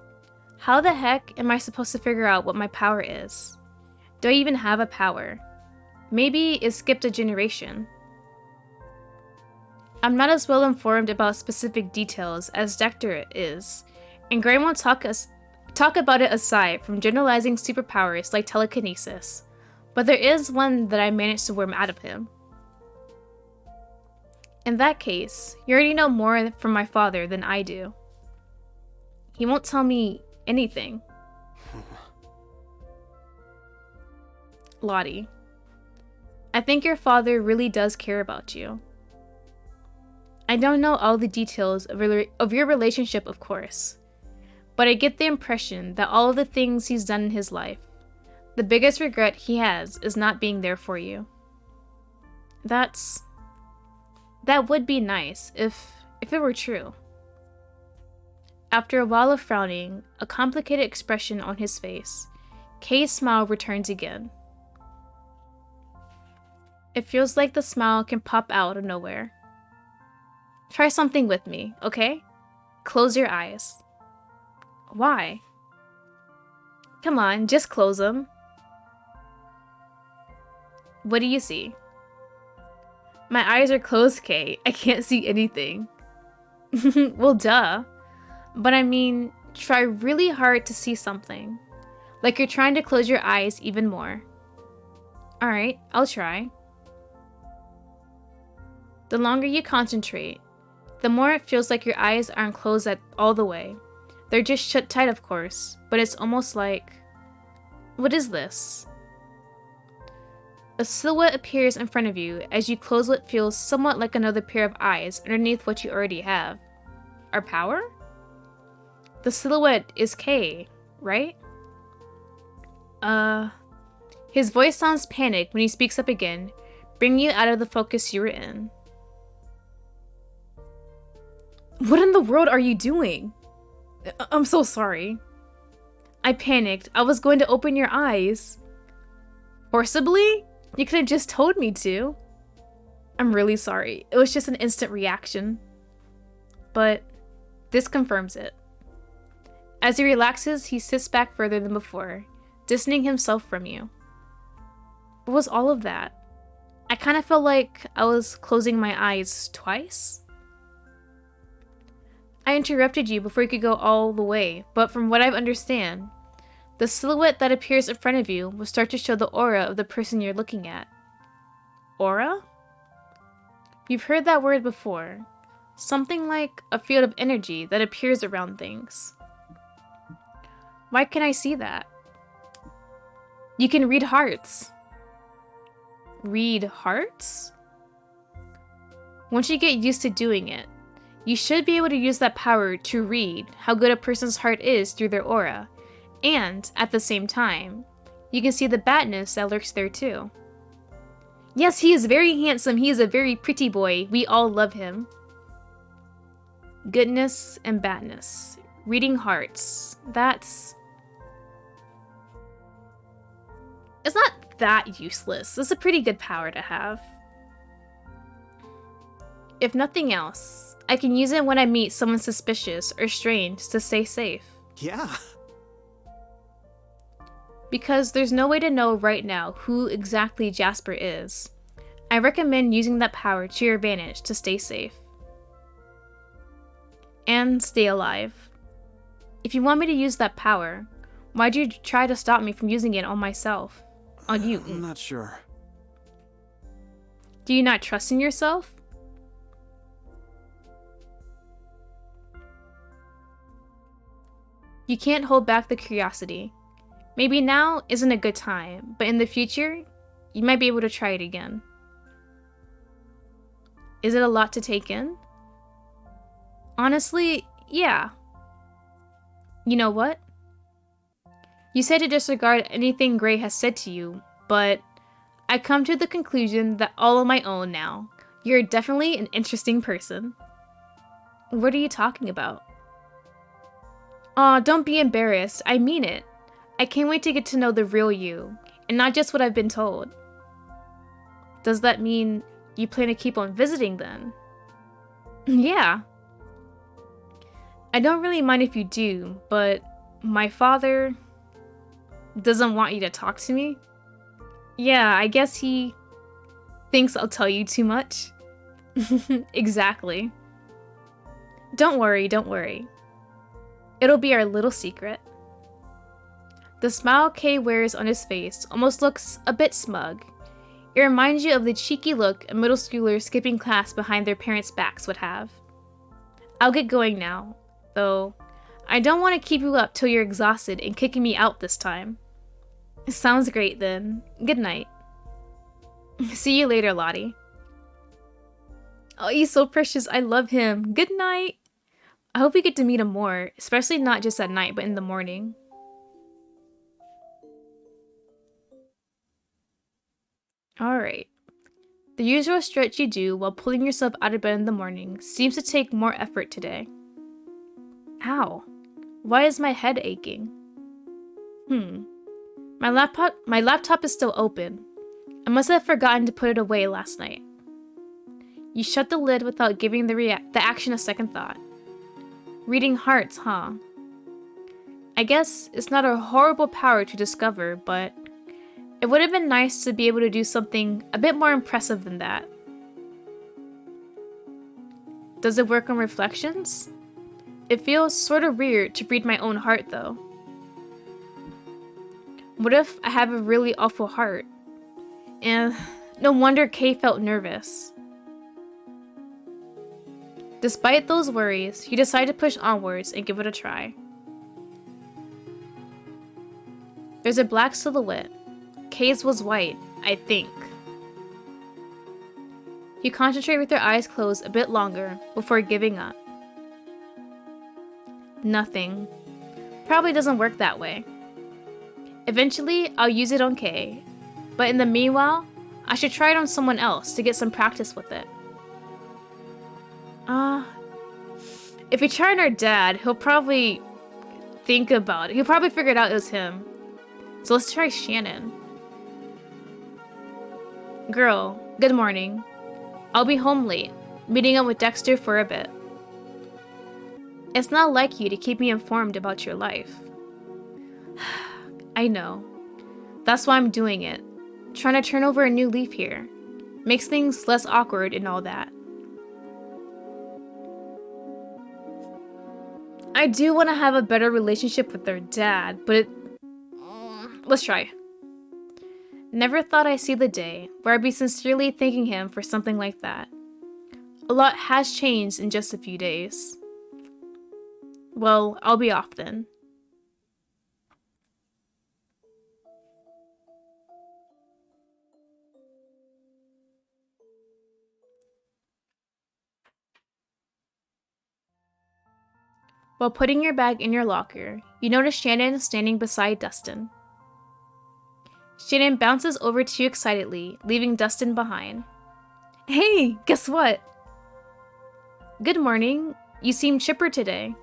How the heck am I supposed to figure out what my power is? Do I even have a power? Maybe it skipped a generation. I'm not as well informed about specific details as Dexter is, and Gray won't talk about it aside from generalizing superpowers like telekinesis, but there is one that I managed to worm out of him. In that case, you already know more from my father than I do. He won't tell me anything. Lottie, I think your father really does care about you. I don't know all the details of your relationship, of course, but I get the impression that all of the things he's done in his life, the biggest regret he has is not being there for you. That would be nice if it were true. After a while of frowning, a complicated expression on his face, Kay's smile returns again. It feels like the smile can pop out of nowhere. Try something with me, okay? Close your eyes. Why? Come on, just close them. What do you see? My eyes are closed, Kay. I can't see anything. Well, duh. But I mean, try really hard to see something. Like you're trying to close your eyes even more. Alright, I'll try. The longer you concentrate, the more it feels like your eyes aren't closed all the way. They're just shut tight, of course, but it's almost like... What is this? A silhouette appears in front of you as you close what feels somewhat like another pair of eyes underneath what you already have. Our power? The silhouette is Kay, right? His voice sounds panicked when he speaks up again, bringing you out of the focus you were in. What in the world are you doing? I'm so sorry. I panicked. I was going to open your eyes. Forcibly? You could have just told me to. I'm really sorry. It was just an instant reaction. But this confirms it. As he relaxes, he sits back further than before, distancing himself from you. What was all of that? I kind of felt like I was closing my eyes twice. I interrupted you before you could go all the way, but from what I understand, the silhouette that appears in front of you will start to show the aura of the person you're looking at. Aura? You've heard that word before. Something like a field of energy that appears around things. Why can't I see that? You can read hearts. Read hearts? Once you get used to doing it, you should be able to use that power to read how good a person's heart is through their aura, and, at the same time, you can see the badness that lurks there too. Yes, he is very handsome, he is a very pretty boy, we all love him. Goodness and badness. Reading hearts. It's not that useless. It's a pretty good power to have. If nothing else, I can use it when I meet someone suspicious or strange to stay safe. Yeah. Because there's no way to know right now who exactly Jasper is. I recommend using that power to your advantage to stay safe. And stay alive. If you want me to use that power, why'd you try to stop me from using it on myself? On you? I'm not sure. Do you not trust in yourself? You can't hold back the curiosity. Maybe now isn't a good time, but in the future, you might be able to try it again. Is it a lot to take in? Honestly, yeah. You know what? You said to disregard anything Gray has said to you, but I come to the conclusion that all on my own now. You're definitely an interesting person. What are you talking about? Aw, don't be embarrassed. I mean it. I can't wait to get to know the real you, and not just what I've been told. Does that mean you plan to keep on visiting then? Yeah. I don't really mind if you do, but my father doesn't want you to talk to me? Yeah, I guess he thinks I'll tell you too much. Exactly. Don't worry, don't worry. It'll be our little secret. The smile Kay wears on his face almost looks a bit smug. It reminds you of the cheeky look a middle schooler skipping class behind their parents' backs would have. I'll get going now, though I don't want to keep you up till you're exhausted and kicking me out this time. Sounds great then. Good night. See you later, Lottie. Oh, he's so precious. I love him. Good night. I hope we get to meet him more, especially not just at night, but in the morning. Alright. The usual stretch you do while pulling yourself out of bed in the morning seems to take more effort today. Ow. Why is my head aching? My laptop is still open. I must have forgotten to put it away last night. You shut the lid without giving the action a second thought. Reading hearts, huh? I guess it's not a horrible power to discover, but it would have been nice to be able to do something a bit more impressive than that. Does it work on reflections? It feels sort of weird to read my own heart, though. What if I have a really awful heart? And no wonder Kay felt nervous. Despite those worries, you decide to push onwards and give it a try. There's a black silhouette. Kay's was white, I think. You concentrate with your eyes closed a bit longer before giving up. Nothing. Probably doesn't work that way. Eventually, I'll use it on Kay, but in the meanwhile, I should try it on someone else to get some practice with it. If we try on our dad, he'll probably think about it. He'll probably figure it out it was him. So let's try Shannon. Girl, good morning. I'll be home late, meeting up with Dexter for a bit. It's not like you to keep me informed about your life. I know. That's why I'm doing it. Trying to turn over a new leaf here. Makes things less awkward and all that. I do want to have a better relationship with their dad, but let's try. Never thought I'd see the day where I'd be sincerely thanking him for something like that. A lot has changed in just a few days. Well, I'll be off then. While putting your bag in your locker, you notice Shannon standing beside Dustin. Shannon bounces over to you excitedly, leaving Dustin behind. Hey, guess what? Good morning. You seem chipper today.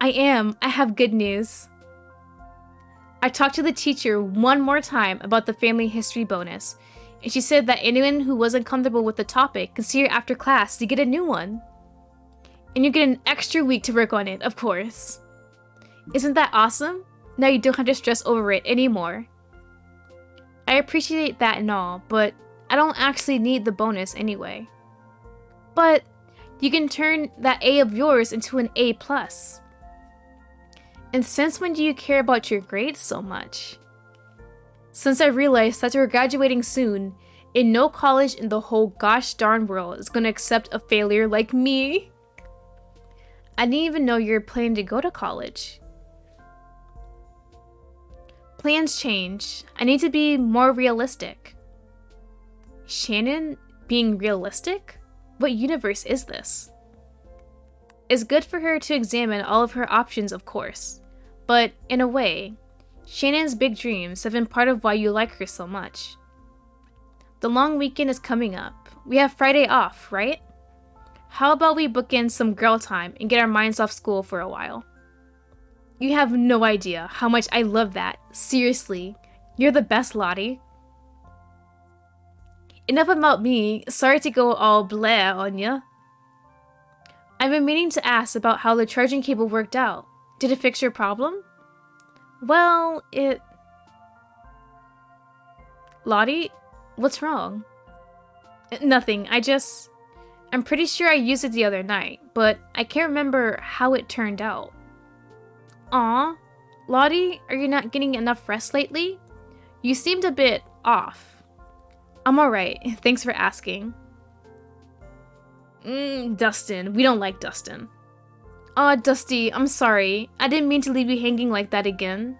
I am. I have good news. I talked to the teacher one more time about the family history bonus, and she said that anyone who wasn't comfortable with the topic can see her after class to get a new one. And you get an extra week to work on it, of course. Isn't that awesome? Now you don't have to stress over it anymore. I appreciate that and all, but I don't actually need the bonus anyway. But you can turn that A of yours into an A+. And since when do you care about your grades so much? Since I realized that we're graduating soon, and no college in the whole gosh darn world is gonna accept a failure like me. I didn't even know you were planning to go to college. Plans change. I need to be more realistic. Shannon being realistic? What universe is this? It's good for her to examine all of her options, of course. But in a way, Shannon's big dreams have been part of why you like her so much. The long weekend is coming up. We have Friday off, right? How about we book in some girl time and get our minds off school for a while? You have no idea how much I love that. Seriously, you're the best, Lottie. Enough about me. Sorry to go all blah on ya. I've been meaning to ask about how the charging cable worked out. Did it fix your problem? Well, Lottie? What's wrong? Nothing, I'm pretty sure I used it the other night, but I can't remember how it turned out. Aw, Lottie, are you not getting enough rest lately? You seemed a bit off. I'm alright, thanks for asking. Dustin, we don't like Dustin. Aw, Dusty, I'm sorry. I didn't mean to leave you hanging like that again.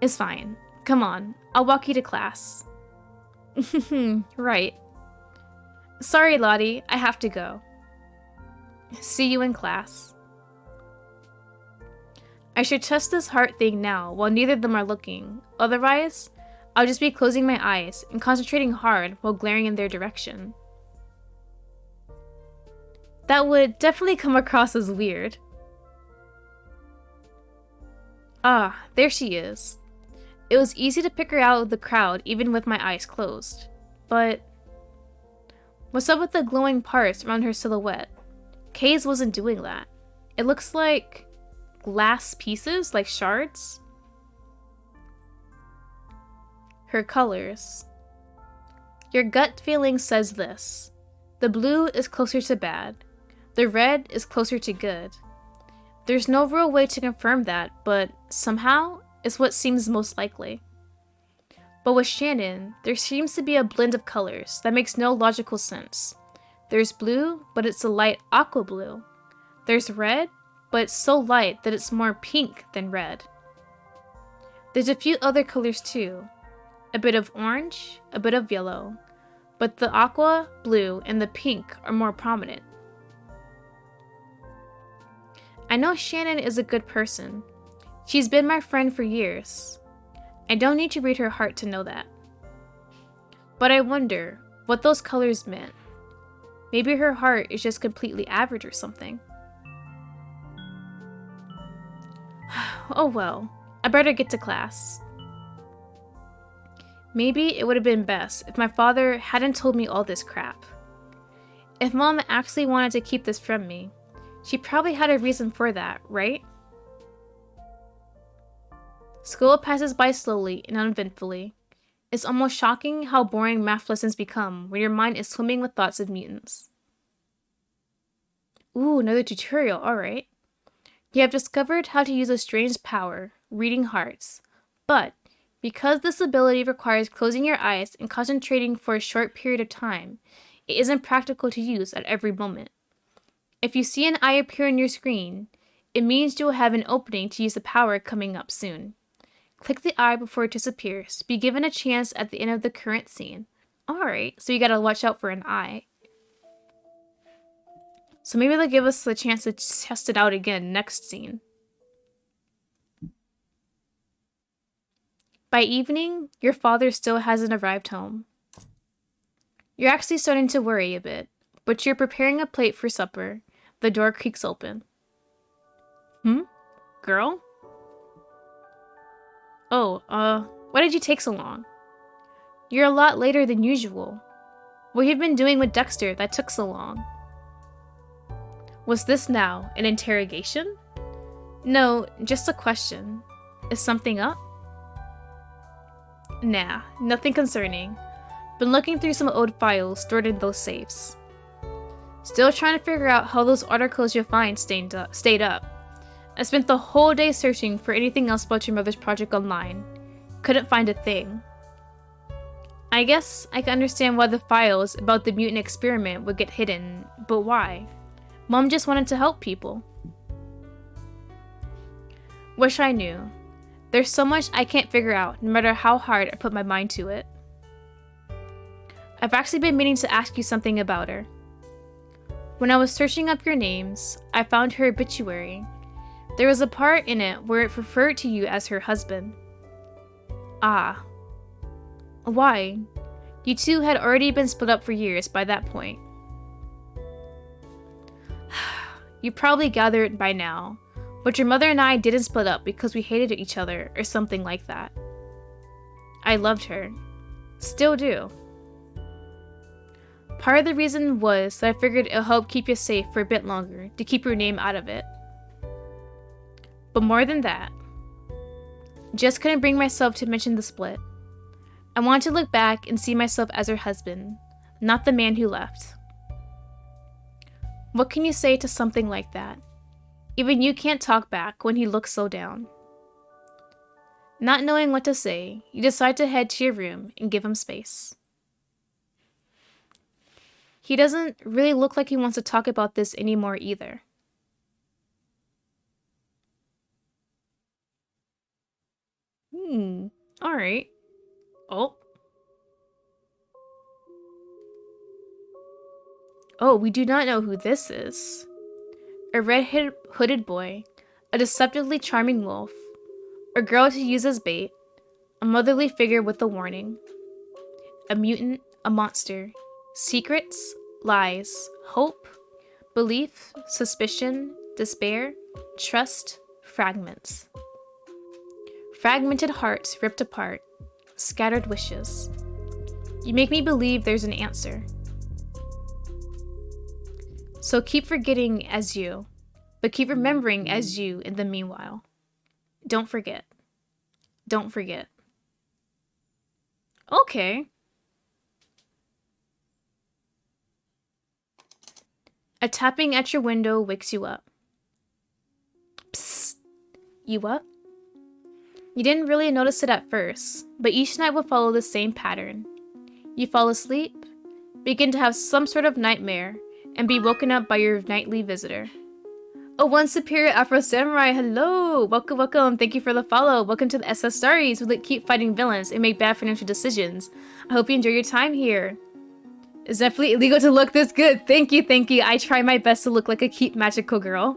It's fine. Come on, I'll walk you to class. Right. Sorry, Lottie, I have to go. See you in class. I should test this heart thing now while neither of them are looking. Otherwise, I'll just be closing my eyes and concentrating hard while glaring in their direction. That would definitely come across as weird. Ah, there she is. It was easy to pick her out of the crowd even with my eyes closed. But what's up with the glowing parts around her silhouette? Kay's wasn't doing that. It looks like glass pieces, like shards. Her colors. Your gut feeling says this. The blue is closer to bad. The red is closer to good. There's no real way to confirm that, but somehow it's what seems most likely. But with Shannon, there seems to be a blend of colors that makes no logical sense. There's blue, but it's a light aqua blue. There's red, but it's so light that it's more pink than red. There's a few other colors too. A bit of orange, a bit of yellow, but the aqua, blue, and the pink are more prominent. I know Shannon is a good person. She's been my friend for years. I don't need to read her heart to know that. But I wonder what those colors meant. Maybe her heart is just completely average or something. Oh well, I better get to class. Maybe it would have been best if my father hadn't told me all this crap. If Mom actually wanted to keep this from me, she probably had a reason for that, right? School passes by slowly and uneventfully. It's almost shocking how boring math lessons become when your mind is swimming with thoughts of mutants. Ooh, another tutorial, alright. You have discovered how to use a strange power, reading hearts. But, because this ability requires closing your eyes and concentrating for a short period of time, it isn't practical to use at every moment. If you see an eye appear on your screen, it means you will have an opening to use the power coming up soon. Click the eye before it disappears. Be given a chance at the end of the current scene. Alright, so you gotta watch out for an eye. So maybe they'll give us the chance to test it out again next scene. By evening, your father still hasn't arrived home. You're actually starting to worry a bit, but you're preparing a plate for supper. The door creaks open. Girl? Oh, why did you take so long? You're a lot later than usual. What have you been doing with Dexter that took so long? Was this now an interrogation? No, just a question. Is something up? Nah, nothing concerning. Been looking through some old files stored in those safes. Still trying to figure out how those articles you'll find stayed up. I spent the whole day searching for anything else about your mother's project online. Couldn't find a thing. I guess I can understand why the files about the mutant experiment would get hidden, but why? Mom just wanted to help people. Wish I knew. There's so much I can't figure out, no matter how hard I put my mind to it. I've actually been meaning to ask you something about her. When I was searching up your names, I found her obituary. There was a part in it where it referred to you as her husband. Ah. Why? You two had already been split up for years by that point. You probably gathered by now, but your mother and I didn't split up because we hated each other or something like that. I loved her. Still do. Part of the reason was that I figured it'll help keep you safe for a bit longer to keep your name out of it. But more than that, just couldn't bring myself to mention the split. I wanted to look back and see myself as her husband, not the man who left. What can you say to something like that? Even you can't talk back when he looks so down. Not knowing what to say, you decide to head to your room and give him space. He doesn't really look like he wants to talk about this anymore either. Alright. Oh. Oh, we do not know who this is. A red hooded boy, a deceptively charming wolf, a girl to use as bait, a motherly figure with a warning, a mutant, a monster, secrets, lies, hope, belief, suspicion, despair, trust, fragments. Fragmented hearts ripped apart, scattered wishes. You make me believe there's an answer. So keep forgetting as you, but keep remembering as you in the meanwhile. Don't forget. Don't forget. Okay. A tapping at your window wakes you up. Psst. You up? You didn't really notice it at first, but each night will follow the same pattern. You fall asleep, begin to have some sort of nightmare, and be woken up by your nightly visitor. Oh, one superior Afro Samurai, hello! Welcome, welcome, thank you for the follow. Welcome to the SS Stories, who keep fighting villains and make bad financial decisions. I hope you enjoy your time here. It's definitely illegal to look this good. Thank you, thank you. I try my best to look like a cute magical girl.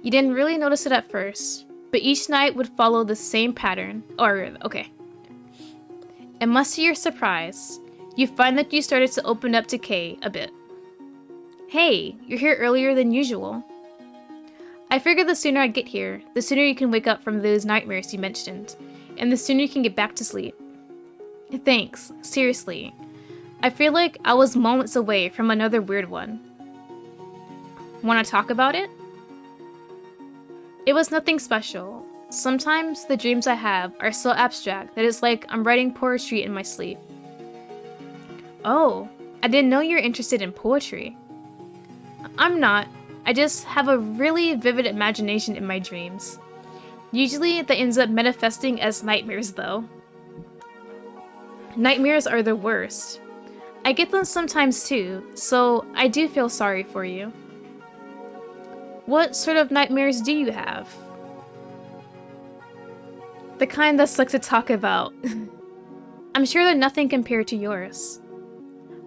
You didn't really notice it at first, but each night would follow the same pattern. Okay. And much to your surprise, you find that you started to open up to Kay a bit. Hey, you're here earlier than usual. I figured the sooner I get here, the sooner you can wake up from those nightmares you mentioned, and the sooner you can get back to sleep. Thanks, seriously. I feel like I was moments away from another weird one. Wanna talk about it? It was nothing special. Sometimes the dreams I have are so abstract that it's like I'm writing poetry in my sleep. Oh, I didn't know you're interested in poetry. I'm not. I just have a really vivid imagination in my dreams. Usually that ends up manifesting as nightmares though. Nightmares are the worst. I get them sometimes too, so I do feel sorry for you. What sort of nightmares do you have? The kind that suck to talk about. I'm sure they're nothing compared to yours.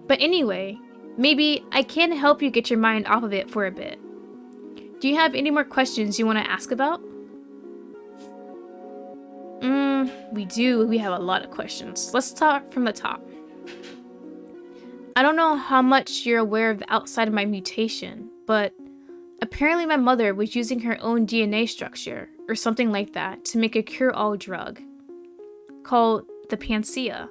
But anyway, maybe I can help you get your mind off of it for a bit. Do you have any more questions you want to ask about? We do. We have a lot of questions. Let's start from the top. I don't know how much you're aware of the outside of my mutation, but apparently my mother was using her own DNA structure, or something like that, to make a cure-all drug called the Panacea.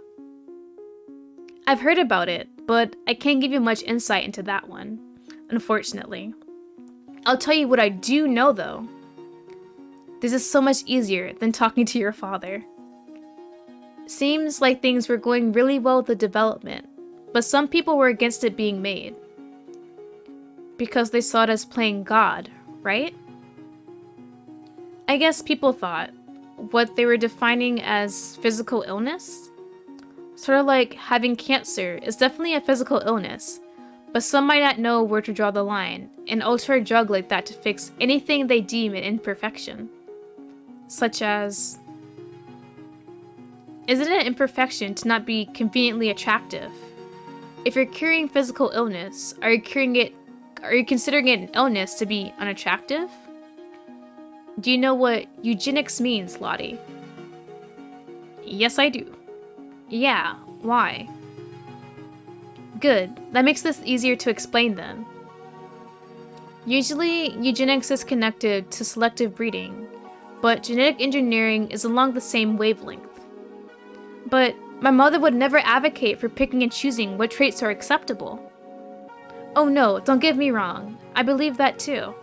I've heard about it, but I can't give you much insight into that one, unfortunately. I'll tell you what I do know though. This is so much easier than talking to your father. Seems like things were going really well with the development, but some people were against it being made. Because they saw it as playing God, right? I guess people thought what they were defining as physical illness? Sort of like having cancer is definitely a physical illness, but some might not know where to draw the line and alter a drug like that to fix anything they deem an imperfection. Such as, is it an imperfection to not be conveniently attractive? If you're curing physical illness, are you considering it an illness to be unattractive? Do you know what eugenics means, Lottie? Yes, I do. Yeah, why? Good, that makes this easier to explain then. Usually, eugenics is connected to selective breeding, but genetic engineering is along the same wavelength. But my mother would never advocate for picking and choosing what traits are acceptable. Oh no, don't get me wrong, I believe that too.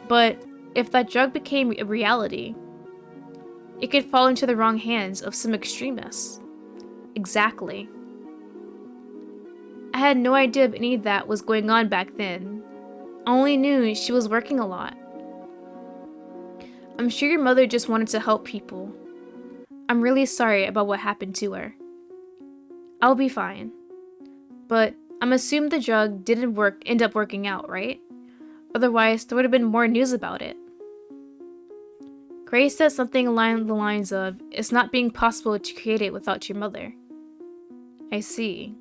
But if that drug became a reality, it could fall into the wrong hands of some extremists. Exactly. I had no idea if any of that was going on back then. I only knew she was working a lot. I'm sure your mother just wanted to help people. I'm really sorry about what happened to her. I'll be fine. But I'm assuming the drug didn't end up working out, right? Otherwise, there would have been more news about it. Grace said something along the lines of, it's not being possible to create it without your mother. I see.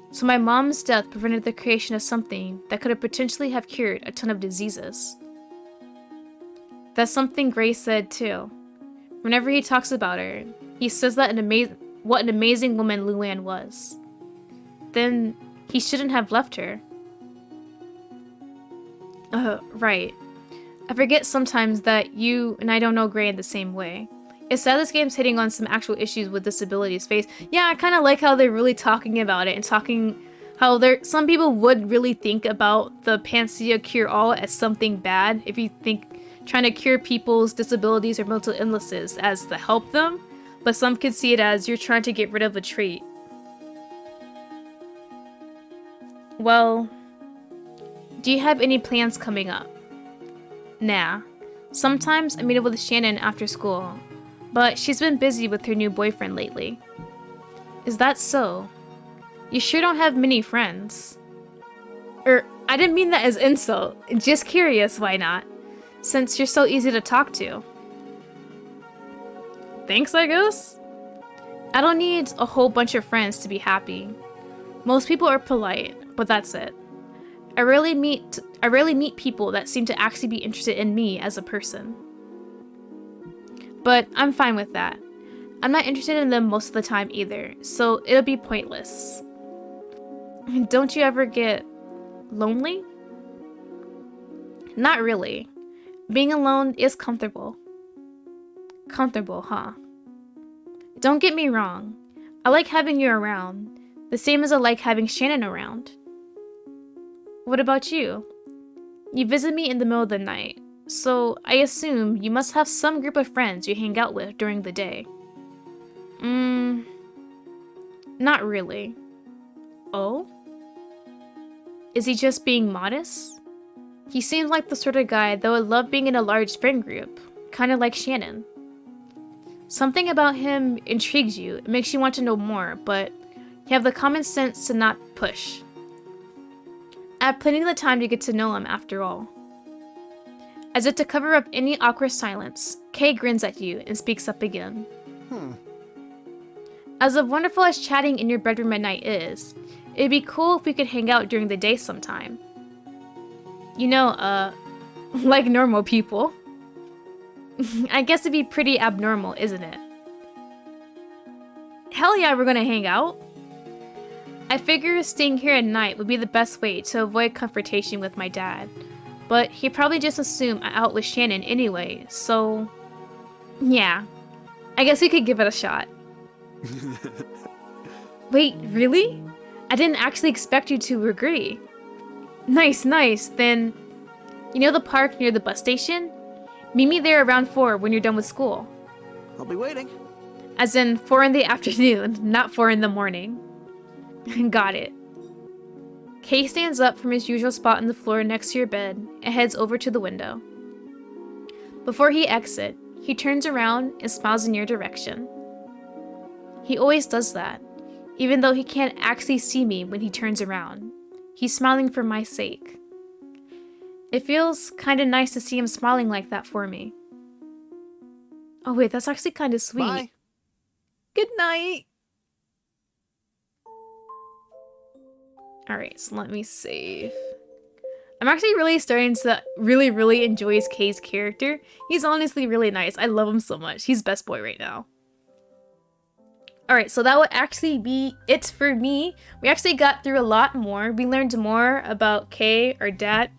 So my mom's death prevented the creation of something that could have potentially have cured a ton of diseases. That's something Grace said too. Whenever he talks about her, he says that what an amazing woman Luann was. Then he shouldn't have left her. Right. I forget sometimes that you and I don't know Gray in the same way. It's sad this game's hitting on some actual issues with disabilities faced. Yeah, I kind of like how they're really talking about it and talking how some people would really think about the Panacea Cure-All as something bad if you think trying to cure people's disabilities or mental illnesses as to help them, but some could see it as you're trying to get rid of a trait. Well, do you have any plans coming up? Nah. Sometimes I meet up with Shannon after school, but she's been busy with her new boyfriend lately. Is that so? You sure don't have many friends. I didn't mean that as insult. Just curious, why not? Since you're so easy to talk to. Thanks, I guess? I don't need a whole bunch of friends to be happy. Most people are polite, but that's it. I rarely meet people that seem to actually be interested in me as a person. But I'm fine with that. I'm not interested in them most of the time either, so it'll be pointless. Don't you ever get lonely? Not really. Being alone is comfortable. Comfortable, huh? Don't get me wrong. I like having you around, the same as I like having Shannon around. What about you? You visit me in the middle of the night, so I assume you must have some group of friends you hang out with during the day. Not really. Oh? Is he just being modest? He seems like the sort of guy that would love being in a large friend group, kind of like Shannon. Something about him intrigues you, it makes you want to know more, but you have the common sense to not push. I have plenty of the time to get to know him after all. As if to cover up any awkward silence, Kay grins at you and speaks up again. As wonderful as chatting in your bedroom at night is, it'd be cool if we could hang out during the day sometime. You know, like normal people. I guess it'd be pretty abnormal, isn't it? Hell yeah, we're gonna hang out. I figure staying here at night would be the best way to avoid confrontation with my dad, but he'd probably just assume I'm out with Shannon anyway, so yeah, I guess we could give it a shot. Wait, really? I didn't actually expect you to agree. Nice, then, you know the park near the bus station? Meet me there around 4 when you're done with school. I'll be waiting. As in 4 in the afternoon, not 4 in the morning. Got it. Kay stands up from his usual spot on the floor next to your bed and heads over to the window. Before he exits, he turns around and smiles in your direction. He always does that, even though he can't actually see me when he turns around. He's smiling for my sake. It feels kind of nice to see him smiling like that for me. Oh wait, that's actually kind of sweet. Bye. Good night. Alright, so let me save. I'm actually really starting to really enjoy Kay's character. He's honestly really nice. I love him so much. He's best boy right now. Alright, so that would actually be it for me. We actually got through a lot more. We learned more about Kay, our dad.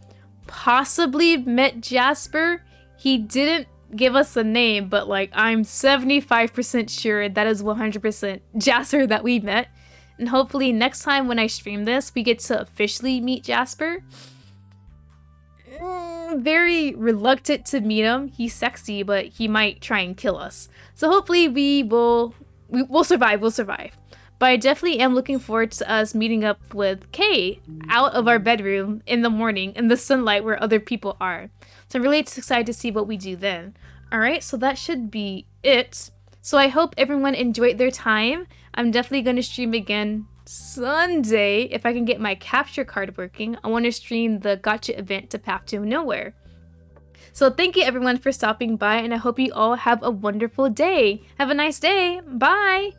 Possibly met Jasper. He didn't give us a name, but like I'm 75% sure that is 100% Jasper that we met. And hopefully next time when I stream this, we get to officially meet Jasper. Very reluctant to meet him. He's sexy, but he might try and kill us. So hopefully we'll survive. But I definitely am looking forward to us meeting up with Kay out of our bedroom in the morning in the sunlight where other people are. So I'm really excited to see what we do then. Alright, so that should be it. So I hope everyone enjoyed their time. I'm definitely going to stream again Sunday if I can get my capture card working. I want to stream the Gotcha event to Path to Nowhere. So thank you everyone for stopping by, and I hope you all have a wonderful day. Have a nice day. Bye!